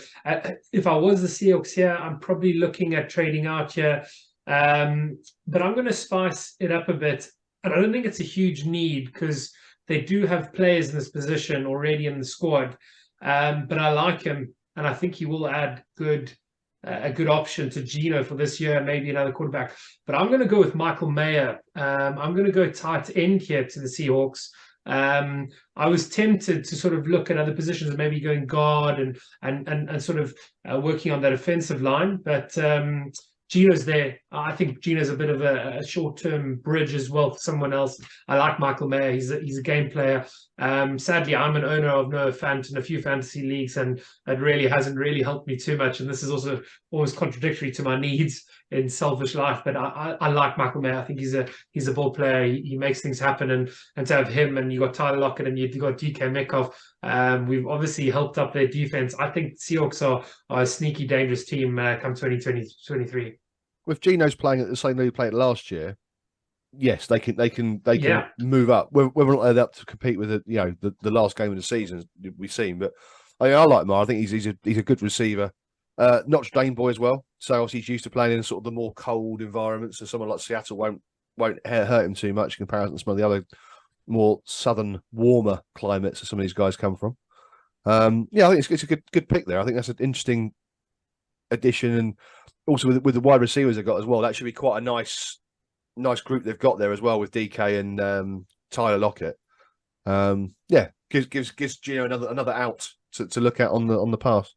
Speaker 3: if I was the Seahawks here, I'm probably looking at trading out here. But I'm going to spice it up a bit. And I don't think it's a huge need because they do have players in this position already in the squad. But I like him, and I think he will add a good option to Geno for this year, maybe another quarterback. But I'm going to go with Michael Mayer. I'm going to go tight end here to the Seahawks. I was tempted to sort of look at other positions, maybe going guard and sort of working on that offensive line, but Geno's there. I think Geno's a bit of a short-term bridge as well for someone else. I like Michael Mayer. He's a game player. Sadly, I'm an owner of Noah Fant in a few fantasy leagues, and it really hasn't helped me too much. And this is also always contradictory to my needs in selfish life. But I like Michael Mayer. I think he's a ball player. He makes things happen, and to have him, and you got Tyler Lockett, and you've got DK Metcalf. We've obviously helped up their defense. I think Seahawks are a sneaky dangerous team come 2023.
Speaker 1: With Geno's playing at the same level he played last year, yes, they can move up. Whether or not they're up to compete with the last game of the season, we've seen. But I like Mar. I think he's a good receiver. Notre Dame boy as well. So obviously he's used to playing in sort of the more cold environments. So someone like Seattle won't hurt him too much in comparison to some of the other more southern, warmer climates that some of these guys come from. I think it's a good pick there. I think that's an interesting addition, and also with the wide receivers they've got as well. That should be quite a nice group they've got there as well with DK and Tyler Lockett. Gives Gino another out to look at on the pass.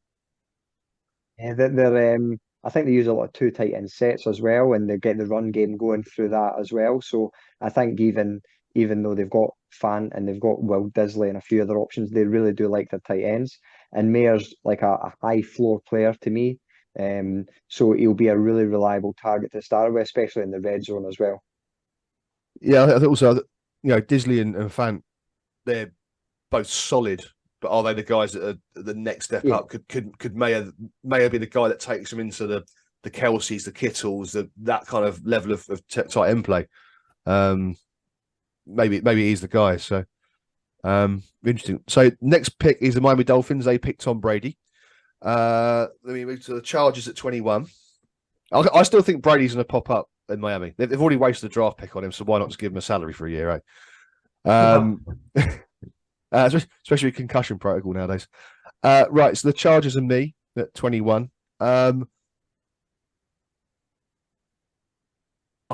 Speaker 2: Yeah, they're I think they use a lot of two tight end sets as well, and they get the run game going through that as well. So I think even though they've got Fant and they've got Will Disley and a few other options, they really do like their tight ends. And Mayer's like a high floor player to me. So he'll be a really reliable target to start with, especially in the red zone as well.
Speaker 1: Yeah, I think also, Disley and Fant, they're both solid, but are they the guys that are the next step
Speaker 2: Yeah.
Speaker 1: up? Could Mayer be the guy that takes them into the Kelseys, the Kittles, that kind of level of tight end play? Maybe he's the guy. So interesting. So next pick is the Miami Dolphins. They picked Tom Brady. Let me move to the Chargers at 21. I still think Brady's going to pop up in Miami. They've already wasted a draft pick on him, so why not just give him a salary for a year, right? Especially with concussion protocol nowadays. Right, so the Chargers and me at 21. I've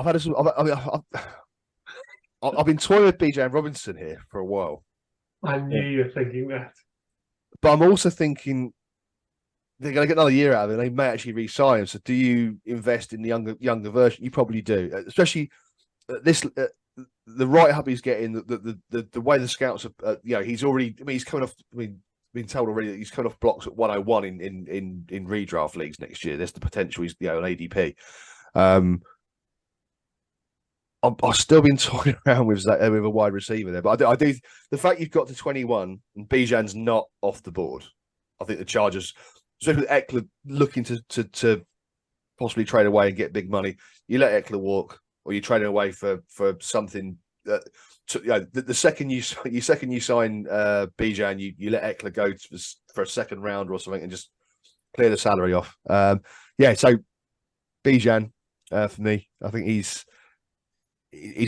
Speaker 1: had I've been toying with BJ Robinson here for a while.
Speaker 3: I knew you were thinking that.
Speaker 1: But I'm also thinking they're going to get another year out of it. They may actually re-sign him. So do you invest in the younger version? You probably do, especially this. The right hub he's getting, the way the scouts are, he's already. I mean, he's coming off. I mean, been told already that he's coming off blocks at 101 in redraft leagues next year. There's the potential. He's an ADP. I've still been toying around with a wide receiver there, but I do. The fact you've got to 21 and Bijan's not off the board, I think the Chargers, especially with Eckler looking to possibly trade away and get big money, you let Eckler walk, or you trade him away for something. The second you sign Bijan, you let Eckler go for a second round or something and just clear the salary off. So Bijan for me, I think he's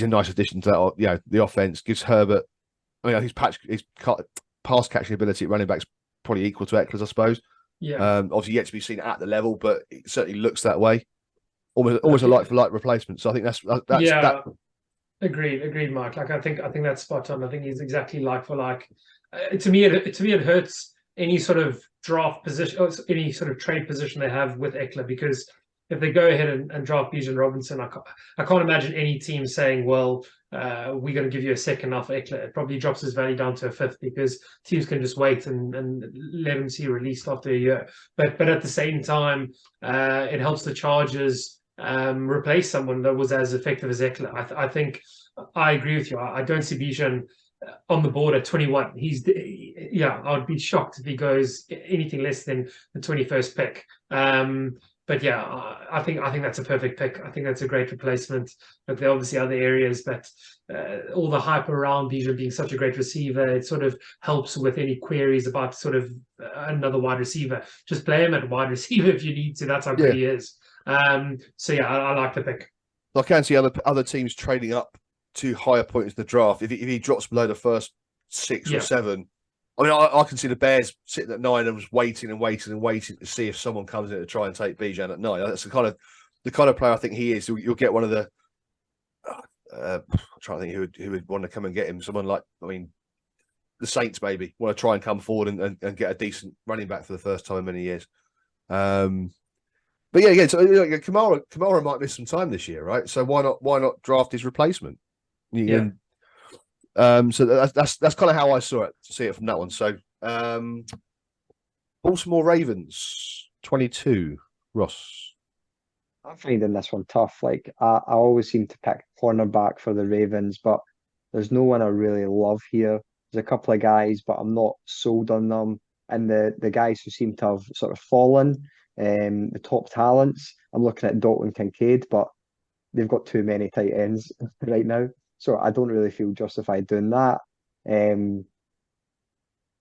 Speaker 1: a nice addition to that. The offense gives Herbert. I mean, his pass catching ability at running back's probably equal to Eckler's, I suppose.
Speaker 3: Yeah.
Speaker 1: Obviously yet to be seen at the level, but it certainly looks that way. Almost a like for like replacement. So I think that's
Speaker 3: yeah. Agreed, Mike. Like I think that's spot on. I think he's exactly like for like. To me, it hurts any sort of draft position, or any sort of trade position they have with Eckler, because if they go ahead and draft Bijan Robinson, I can't imagine any team saying, well, we're going to give you a second off Eckler. It probably drops his value down to a fifth, because teams can just wait and let him see released after a year. But at the same time, it helps the Chargers replace someone that was as effective as Eckler. I think I agree with you. I don't see Bijan on the board at 21. I would be shocked if he goes anything less than the 21st pick. But yeah, I think that's a perfect pick. I think that's a great replacement. But there are obviously other areas, but all the hype around Bijan being such a great receiver, it sort of helps with any queries about sort of another wide receiver. Just play him at wide receiver if you need to. That's how good he is. I like the pick.
Speaker 1: I can see other teams trading up to higher points in the draft. If he drops below the first 6 or 7, I mean, I can see the Bears sitting at 9 and just waiting to see if someone comes in to try and take Bijan at 9. That's the kind of player I think he is. You'll get one of the. I'm trying to think who would want to come and get him. Someone like, I mean, the Saints maybe want to try and come forward and get a decent running back for the first time in many years. But yeah, so Kamara might miss some time this year, right? So why not draft his replacement? So that's kind of how I see it from that one. So Baltimore Ravens 22, Ross.
Speaker 2: I'm finding this one tough. Like I always seem to pick cornerback for the Ravens, but there's no one I really love here. There's a couple of guys, but I'm not sold on them. And the guys who seem to have sort of fallen, the top talents, I'm looking at Dalton Kincaid, but they've got too many tight ends right now. So I don't really feel justified doing that.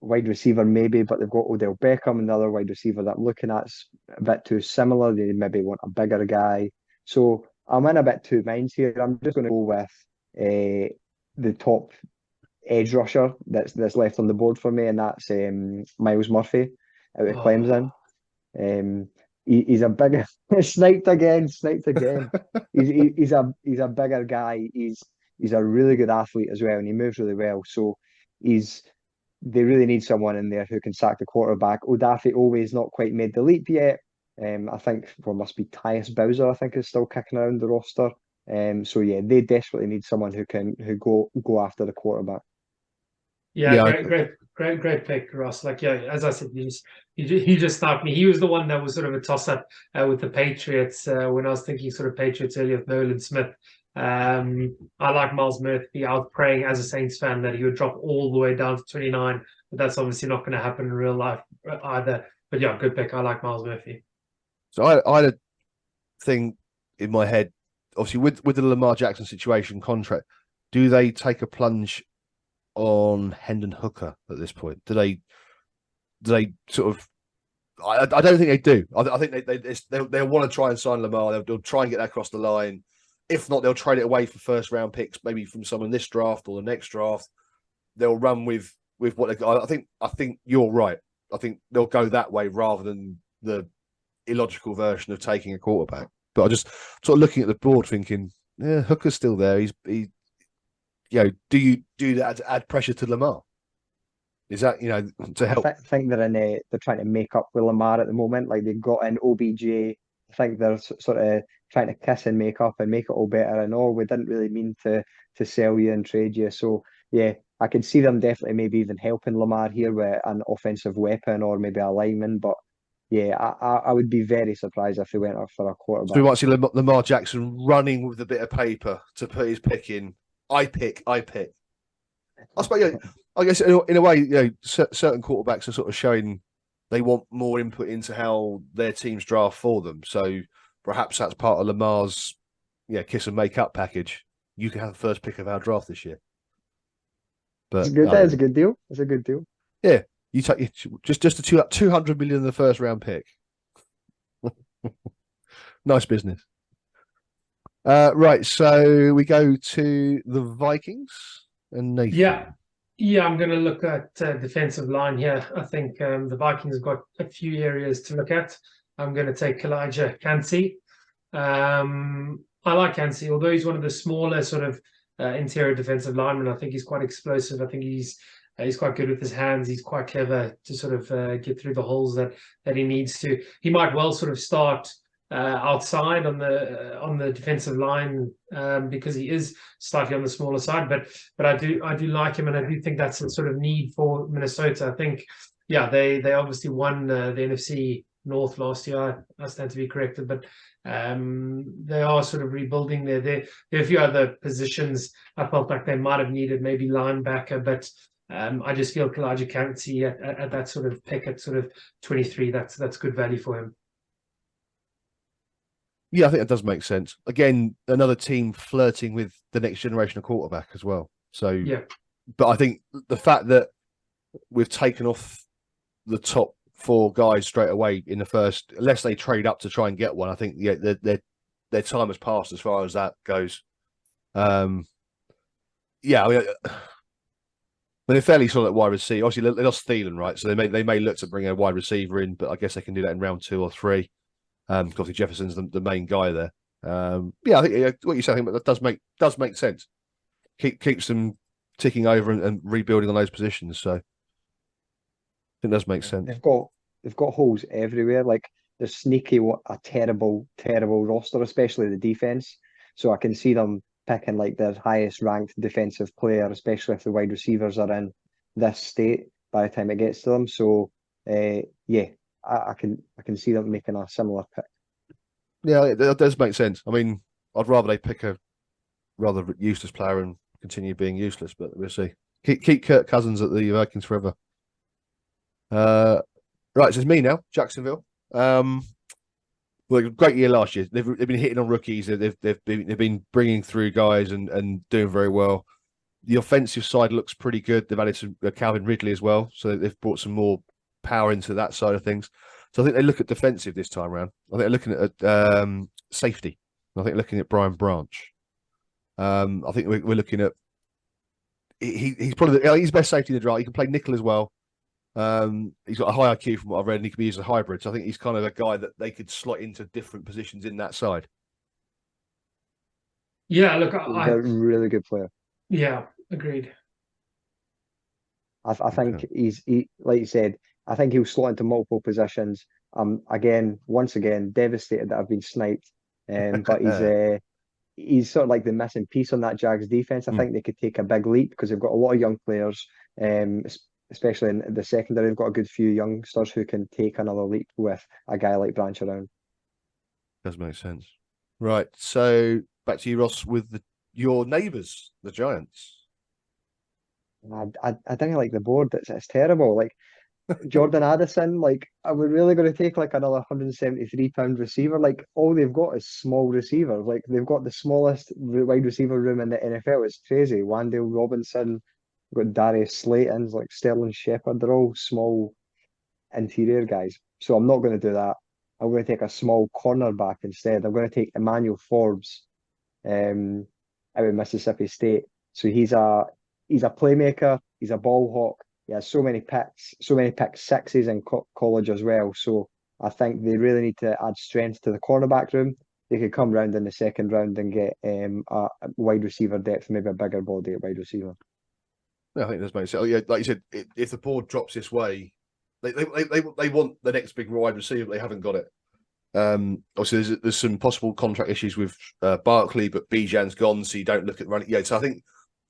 Speaker 2: Wide receiver maybe, but they've got Odell Beckham, another wide receiver that I'm looking at's a bit too similar. They maybe want a bigger guy. So I'm in a bit two minds here. I'm just going to go with the top edge rusher that's left on the board for me, and that's Miles Murphy out of Clemson. He's a bigger sniped again. He's a bigger guy. He's a really good athlete as well, and he moves really well. So they really need someone in there who can sack the quarterback. Odafe always not quite made the leap yet. I think must be Tyus Bowser, I think, is still kicking around the roster. So yeah, they desperately need someone who go after the quarterback.
Speaker 3: Yeah,
Speaker 1: Yeah,
Speaker 3: great pick, Ross. Like, yeah, as I said, you just stopped me. He was the one that was sort of a toss-up with the Patriots when I was thinking sort of Patriots earlier with Nolan Smith. I like Miles Murphy. I was praying as a Saints fan that he would drop all the way down to 29, but that's obviously not going to happen in real life either. But yeah, good pick. I like Miles Murphy.
Speaker 1: so I had a thing in my head, obviously with the Lamar Jackson situation contract. Do they take a plunge on Hendon Hooker at this point? Do they sort of? I don't think they do. I think they'll want to try and sign Lamar. They'll try and get that across the line. If not, they'll trade it away for first round picks, maybe from someone this draft or the next draft. They'll run with what they got. I think you're right. I think they'll go that way rather than the illogical version of taking a quarterback. But I just sort of looking at the board, thinking, yeah, Hooker's still there. Do you do that to add pressure to Lamar? Is that to help?
Speaker 2: I think they're trying to make up with Lamar at the moment. Like they got in OBJ. I think they're sort of trying to kiss and make up and make it all better. And we didn't really mean to sell you and trade you. So yeah, I can see them definitely maybe even helping Lamar here with an offensive weapon or maybe a lineman. But yeah, I would be very surprised if they went up for a
Speaker 1: So we
Speaker 2: quarterback.
Speaker 1: might see Lamar Jackson running with a bit of paper to put his pick in. I pick. I suppose, I guess in a way, certain quarterbacks are sort of showing they want more input into how their teams draft for them. So perhaps that's part of Lamar's, kiss and make up package. You can have the first pick of our draft this year.
Speaker 2: It's
Speaker 1: But
Speaker 2: good. That is a good deal. It's a good deal.
Speaker 1: yeah, you take just a 200 million in the first round pick. Nice business. Right, so we go to the Vikings and Nathan.
Speaker 3: Yeah, I'm going to look at defensive line here. I think the Vikings have got a few areas to look at. I'm going to take Elijah Cansey. I like Cansey, although he's one of the smaller sort of interior defensive linemen. I think he's quite explosive. I think he's quite good with his hands. He's quite clever to sort of get through the holes that he needs to. He might well sort of start outside on the defensive line because he is slightly on the smaller side, but I do like him, and I do think that's a sort of need for Minnesota. I think, yeah, they obviously won the NFC North last year. I stand to be corrected, but they are sort of rebuilding there. There are a few other positions I felt like they might have needed, maybe linebacker, but I just feel Elijah Cansey at that sort of pick at sort of 23. That's good value for him.
Speaker 1: Yeah, I think that does make sense. Again, another team flirting with the next generation of quarterback as well. So,
Speaker 3: yeah.
Speaker 1: But I think the fact that we've taken off the top four guys straight away in the first, unless they trade up to try and get one, I think their time has passed as far as that goes. Yeah, I mean, they're fairly solid at wide receiver. Obviously, they lost Thielen, right? So they may look to bring a wide receiver in, but I guess they can do that in round 2 or 3. Obviously, Jefferson's the main guy there. Yeah, I think what you're saying, but that does make sense. Keeps them ticking over and rebuilding on those positions. So I think that does make sense.
Speaker 2: They've got holes everywhere. Like they're sneaky, a terrible roster, especially the defense. So I can see them picking like their highest ranked defensive player, especially if the wide receivers are in this state by the time it gets to them. So yeah, I can see them making a similar pick.
Speaker 1: Yeah, that does make sense. I mean, I'd rather they pick a rather useless player and continue being useless, but we'll see. Keep Kirk Cousins at the Vikings forever. Right, so it's me now, Jacksonville. Well, great year last year. They've been hitting on rookies. They've been bringing through guys and doing very well. The offensive side looks pretty good. They've added some Calvin Ridley as well, so they've brought some more power into that side of things. So I think they look at defensive this time around. I think they're looking at safety. I think they're looking at Brian Branch. I think we're looking at he's probably he's best safety in the draft. He can play nickel as well. He's got a high IQ from what I've read, and he can be used as a hybrid. So I think he's kind of a guy that they could slot into different positions in that side.
Speaker 3: Yeah, look,
Speaker 2: He's a really good player.
Speaker 3: Yeah, agreed.
Speaker 2: I think he like you said, I think he'll slot into multiple positions. Once again, devastated that I've been sniped. But he's sort of like the missing piece on that Jags defense. I think they could take a big leap because they've got a lot of young players. Especially in the secondary. They've got a good few youngsters who can take another leap with a guy like Branch around.
Speaker 1: Does make sense. Right. So back to you, Ross, with your neighbours, the Giants.
Speaker 2: I didn't like the board. It's terrible. Like Jordan Addison, like are we really going to take like another £173 receiver? Like all they've got is small receivers. Like they've got the smallest wide receiver room in the NFL. It's crazy. Wandale Robinson, we've got Darius Slayton's, like Sterling Shepard. They're all small interior guys. So I'm not going to do that. I'm going to take a small cornerback instead. I'm going to take Emmanuel Forbes, out of Mississippi State. So he's a playmaker. He's a ball hawk. He has so many pick sixes in college as well. So I think they really need to add strength to the cornerback room. They could come round in the second round and get a wide receiver depth, maybe a bigger body at wide receiver.
Speaker 1: Yeah, I think that's makes sense. Oh, yeah, like you said, if the board drops this way, they want the next big wide receiver, but they haven't got it. Obviously, there's some possible contract issues with Barkley, but Bijan's gone, so you don't look at running. Yeah, so I think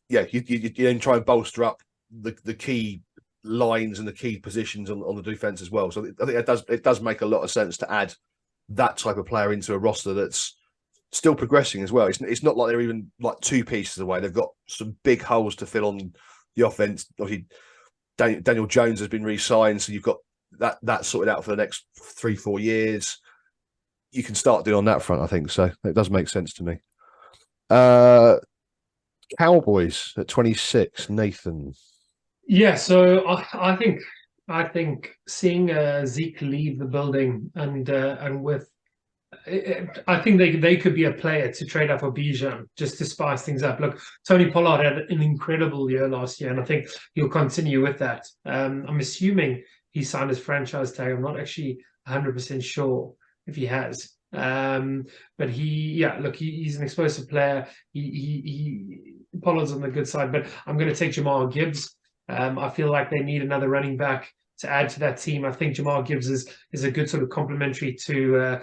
Speaker 1: you then try and bolster up the key lines and the key positions on the defense as well. So I think it does make a lot of sense to add that type of player into a roster that's still progressing as well. It's not like they're even like two pieces away. They've got some big holes to fill on the offense. Obviously, Daniel Jones has been re-signed, so you've got that sorted out for the next 3-4 years. You can start doing on that front, I think. So it does make sense to me. Cowboys at 26, Nathan.
Speaker 3: Yeah, so I think seeing Zeke leave the building and with I think they could be a player to trade up for Bijan just to spice things up. Look, Tony Pollard had an incredible year last year, and I think he'll continue with that. I'm assuming he signed his franchise tag. I'm not actually 100% sure if he has. But he's an explosive player. He Pollard's on the good side, but I'm going to take Jamal Gibbs. I feel like they need another running back to add to that team. I think Jamal Gibbs is a good sort of complementary to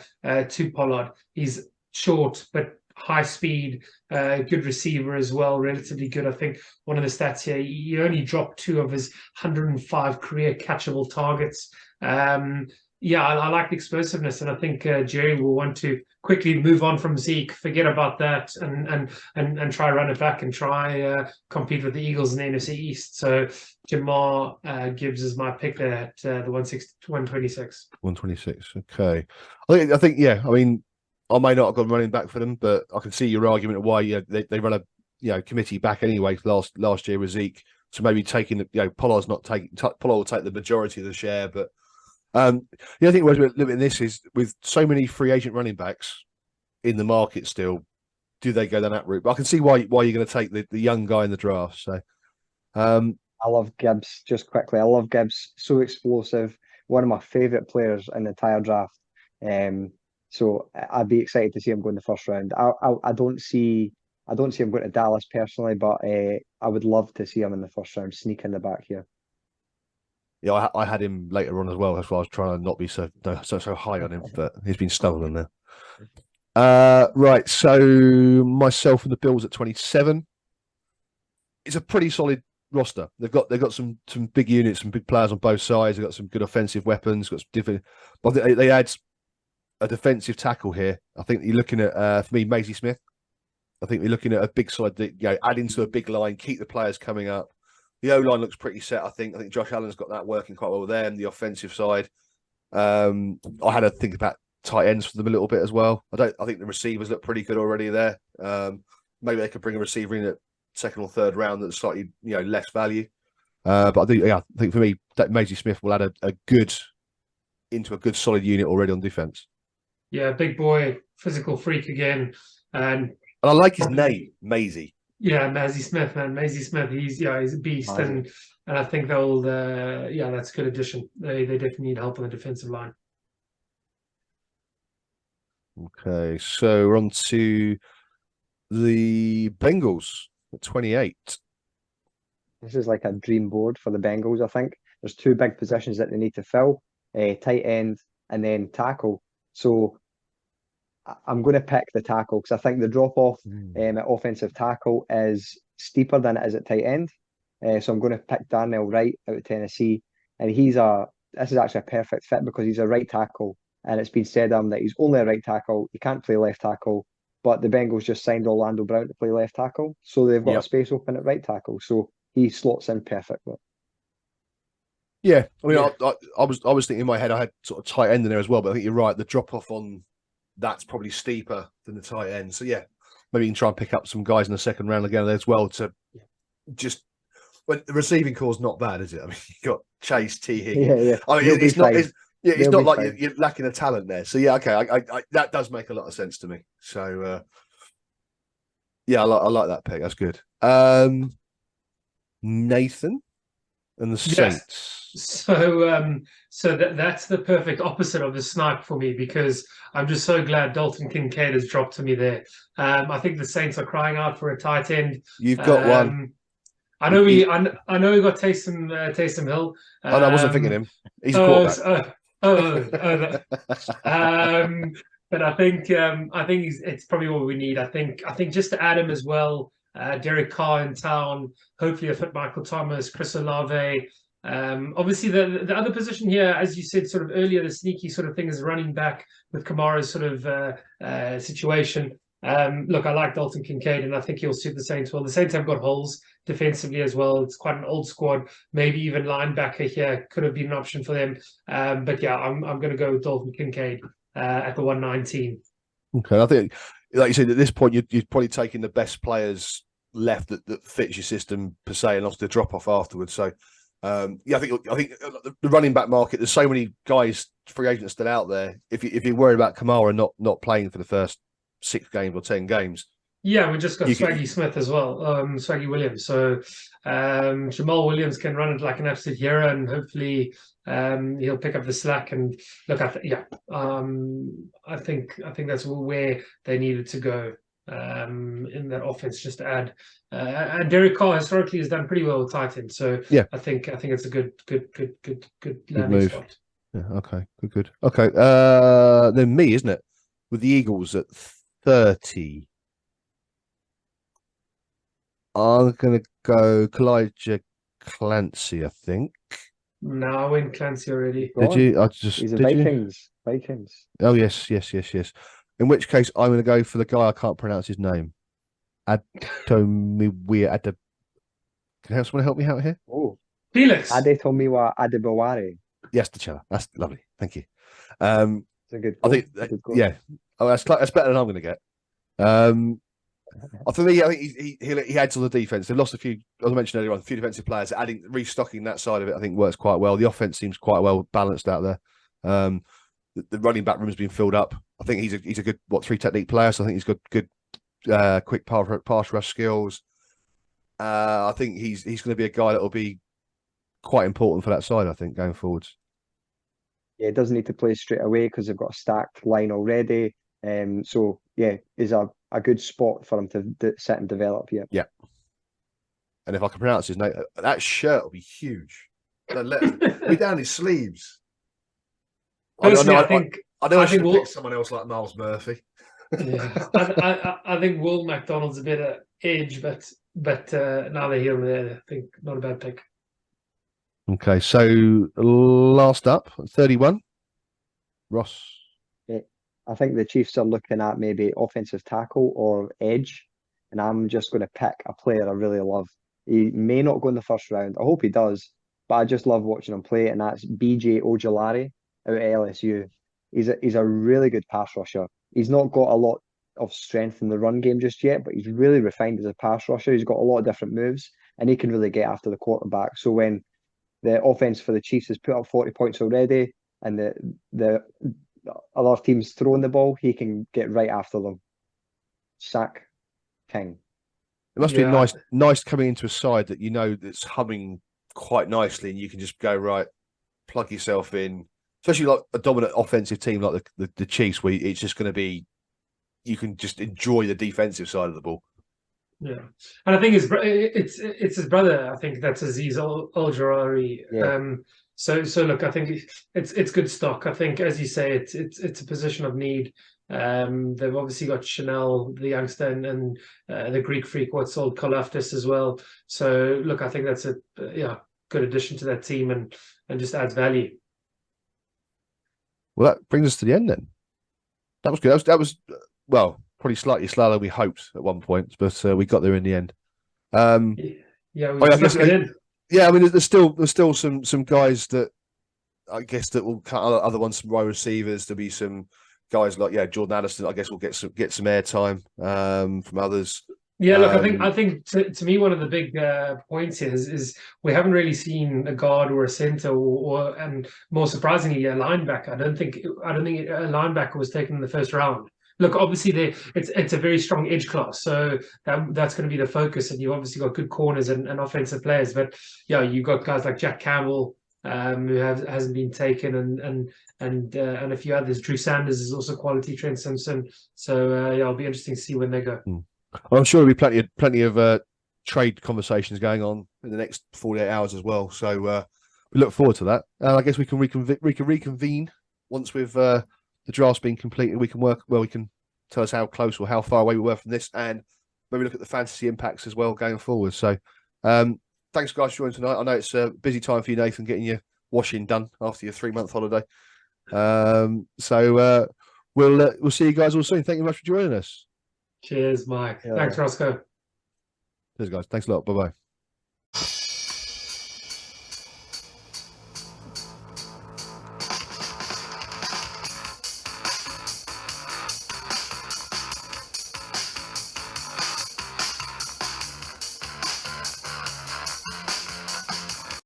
Speaker 3: Pollard. He's short but high speed, good receiver as well, relatively good. I think one of the stats here, he only dropped 2 of his 105 career catchable targets. I like the explosiveness, and I think Jerry will want to quickly move on from Zeke, forget about that, and try run it back and try compete with the Eagles in the NFC East. So Jamal Gibbs is my pick there at the 126.
Speaker 1: 126. Okay. I think yeah. I mean, I may not have gone running back for them, but I can see your argument of why they run a committee back anyway last year with Zeke. So maybe taking Pollard's not taking Pollard will take the majority of the share, but. The other thing we're looking at this is with so many free agent running backs in the market still, do they go down that route? But I can see why you're going to take the young guy in the draft. So,
Speaker 2: I love Gibbs. Just quickly, I love Gibbs. So explosive. One of my favourite players in the entire draft. So I'd be excited to see him go in the first round. I don't see him going to Dallas personally, but I would love to see him in the first round, sneak in the back here.
Speaker 1: Yeah, I had him later on as well. That's why I was trying to not be so high on him, but he's been stolen there. Right, so myself and the Bills at 27. It's a pretty solid roster. They've got some big units, some big players on both sides. They've got some good offensive weapons. Got some different, but they add a defensive tackle here. I think you're looking at for me, Maisie Smith. I think you're looking at a big side that add into a big line, keep the players coming up. The O-line looks pretty set, I think. I think Josh Allen's got that working quite well with them, the offensive side. I had to think about tight ends for them a little bit as well. I think the receivers look pretty good already there. Maybe they could bring a receiver in at second or third round that's slightly less value. But I think for me, that Maisie Smith will add a good solid unit already on defense.
Speaker 3: Yeah, big boy, physical freak again. And
Speaker 1: I like his name, Maisie.
Speaker 3: Yeah, Maisie Smith, man. Maisie Smith, he's a beast, and I think they'll that's a good addition. They definitely need help on the defensive line.
Speaker 1: Okay, so we're on to the Bengals at 28.
Speaker 2: This is like a dream board for the Bengals, I think. There's 2 big positions that they need to fill, tight end and then tackle. So I'm going to pick the tackle because I think the drop-off at offensive tackle is steeper than it is at tight end. So I'm going to pick Darnell Wright out of Tennessee, and this is actually a perfect fit because he's a right tackle, and it's been said that he's only a right tackle. He can't play left tackle, but the Bengals just signed Orlando Brown to play left tackle, so they've got a
Speaker 1: Yep.
Speaker 2: space open at right tackle. So he slots in perfectly.
Speaker 1: Yeah, I mean,
Speaker 3: Yeah.
Speaker 1: I was thinking in my head I had sort of tight end in there as well, but I think you're right. The drop off on that's probably steeper than the tight end. So yeah, maybe you can try and pick up some guys in the second round again as well to just. But the receiving core is not bad, is it? I mean, you got Chase, T. Higgins.
Speaker 2: Yeah, yeah.
Speaker 1: I mean,
Speaker 2: They'll be
Speaker 1: it's not.
Speaker 2: fine.
Speaker 1: It's
Speaker 2: They'll
Speaker 1: not
Speaker 2: be
Speaker 1: like
Speaker 2: fine.
Speaker 1: you're lacking a talent there. So yeah, okay, I that does make a lot of sense to me. So yeah, I like that pick. That's good. Nathan and the
Speaker 3: Yes.
Speaker 1: Saints.
Speaker 3: So that's the perfect opposite of the snipe for me, because I'm just so glad Dalton Kincaid has dropped to me there. I think the Saints are crying out for a tight end.
Speaker 1: You've got one.
Speaker 3: I know I know we got Taysom Hill.
Speaker 1: Oh no, I wasn't thinking him. He's a
Speaker 3: Oh,
Speaker 1: quarterback.
Speaker 3: but I think it's probably what we need. I think just to add him as well. Derek Carr in town. Hopefully a fit Michael Thomas, Chris Olave. Obviously the other position here, as you said sort of earlier, the sneaky sort of thing is running back with Kamara's sort of situation. Look, I like Dalton Kincaid, and I think he'll suit the Saints well. The Saints have got holes defensively as well. It's quite an old squad. Maybe even linebacker here could have been an option for them. But yeah, I'm going to go with Dalton Kincaid at the 119.
Speaker 1: Okay, I think, like you said, at this point, you're probably taking the best players left that fits your system per se, and obviously the drop off afterwards. So, yeah, I think the running back market. There's so many guys, free agents still out there. If you're worried about Kamara not playing for the first 6 games or 10 games,
Speaker 3: yeah, we just got
Speaker 1: You
Speaker 3: Swaggy
Speaker 1: can-
Speaker 3: Smith as well, Swaggy Williams. So Jamal Williams can run it like an absolute hero, and hopefully he'll pick up the slack. And look, I think that's where they needed to go in that offense, just to add. And Derek Carr historically has done pretty well with tight end, so
Speaker 1: Yeah.
Speaker 3: I think it's a good landing
Speaker 1: move.
Speaker 3: spot.
Speaker 1: Yeah, okay, good. Okay, then me, isn't it? With the Eagles at 30. I'm going to go Kalijah Clancy, I think.
Speaker 3: No, I went Clancy already.
Speaker 1: Did you? I just
Speaker 2: He's a
Speaker 1: did you?
Speaker 2: Vikings.
Speaker 1: Oh yes. In which case, I'm going to go for the guy I can't pronounce his name. Adomiwia. Can someone help me out here?
Speaker 2: Oh,
Speaker 3: Felix.
Speaker 2: Adetomiwa Adebaware.
Speaker 1: Yes, the cello. That's lovely. Thank you.
Speaker 2: It's a good
Speaker 1: I
Speaker 2: goal.
Speaker 1: think,
Speaker 2: It's a good goal.
Speaker 1: yeah. Oh, that's better than I'm going to get. For me, I think he adds on the defense. They've lost a few, as I mentioned earlier on, a few defensive players. Restocking that side of it, I think works quite well. The offense seems quite well balanced out there. The running back room has been filled up. I think he's a good 3 technique player. So I think he's got good quick pass rush skills. I think he's going to be a guy that will be quite important for that side, I think, going forwards.
Speaker 2: Yeah, it doesn't need to play straight away because they've got a stacked line already. So yeah, is a good spot for him to sit and develop here.
Speaker 1: Yeah. And if I can pronounce his name, that shirt will be huge. Be down his sleeves.
Speaker 3: Personally,
Speaker 1: I know I should have
Speaker 3: Will-
Speaker 1: picked someone else like Miles Murphy.
Speaker 3: Yeah, I think Will McDonald's a better edge, but now they're here and there. I think not a bad pick.
Speaker 1: Okay, so last up, 31. Ross.
Speaker 2: I think the Chiefs are looking at maybe offensive tackle or edge, and I'm just going to pick a player I really love. He may not go in the first round. I hope he does, but I just love watching him play, and that's BJ Ojulari out at LSU. He's a really good pass rusher. He's not got a lot of strength in the run game just yet, but he's really refined as a pass rusher. He's got a lot of different moves, and he can really get after the quarterback. So when the offense for the Chiefs has put up 40 points already, and the other teams throwing the ball, he can get right after them. Sack king.
Speaker 1: It must be nice coming into a side that you know that's humming quite nicely, and you can just go right, plug yourself in. Especially like a dominant offensive team like the Chiefs, where it's just going to be, you can just enjoy the defensive side of the ball.
Speaker 3: Yeah, and I think it's his brother. I think that's Aziz Al-Jarari.
Speaker 2: Yeah.
Speaker 3: So look, I think it's good stock. I think, as you say, it's a position of need. They've obviously got Chanel, the youngster, and the Greek freak, what's called Kalafdis as well. So look, I think that's a good addition to that team, and just adds value.
Speaker 1: Well, that brings us to the end then. That was good. That was well, probably slightly slower than we hoped at one point, but we got there in the end.
Speaker 3: Yeah, we
Speaker 1: I guess,
Speaker 3: snuck it in.
Speaker 1: yeah, I mean, there's still some guys that I guess that will cut other ones, some wide receivers. There'll be some guys like Jordan Addison. I guess will get some airtime from others.
Speaker 3: Yeah, look, I think to me one of the big points here is we haven't really seen a guard or a center or and more surprisingly a linebacker. I don't think a linebacker was taken in the first round. Look, obviously it's a very strong edge class, so that's going to be the focus. And you've obviously got good corners and offensive players, but yeah, you've got guys like Jack Campbell who hasn't been taken, and a few others. Drew Sanders is also quality. Trent Simpson. So yeah, it'll be interesting to see when they go.
Speaker 1: I'm sure there'll be plenty of trade conversations going on in the next 48 hours as well. So we look forward to that. I guess we can reconvene once we've the draft's been completed. We can we can tell us how close or how far away we were from this, and maybe look at the fantasy impacts as well going forward. So thanks guys for joining tonight. I know it's a busy time for you, Nathan, getting your washing done after your 3-month holiday. So we'll see you guys all soon. Thank you very much for joining us.
Speaker 3: Cheers, Mike.
Speaker 2: Yeah.
Speaker 3: Thanks, Roscoe.
Speaker 1: Cheers, guys. Thanks a lot. Bye-bye.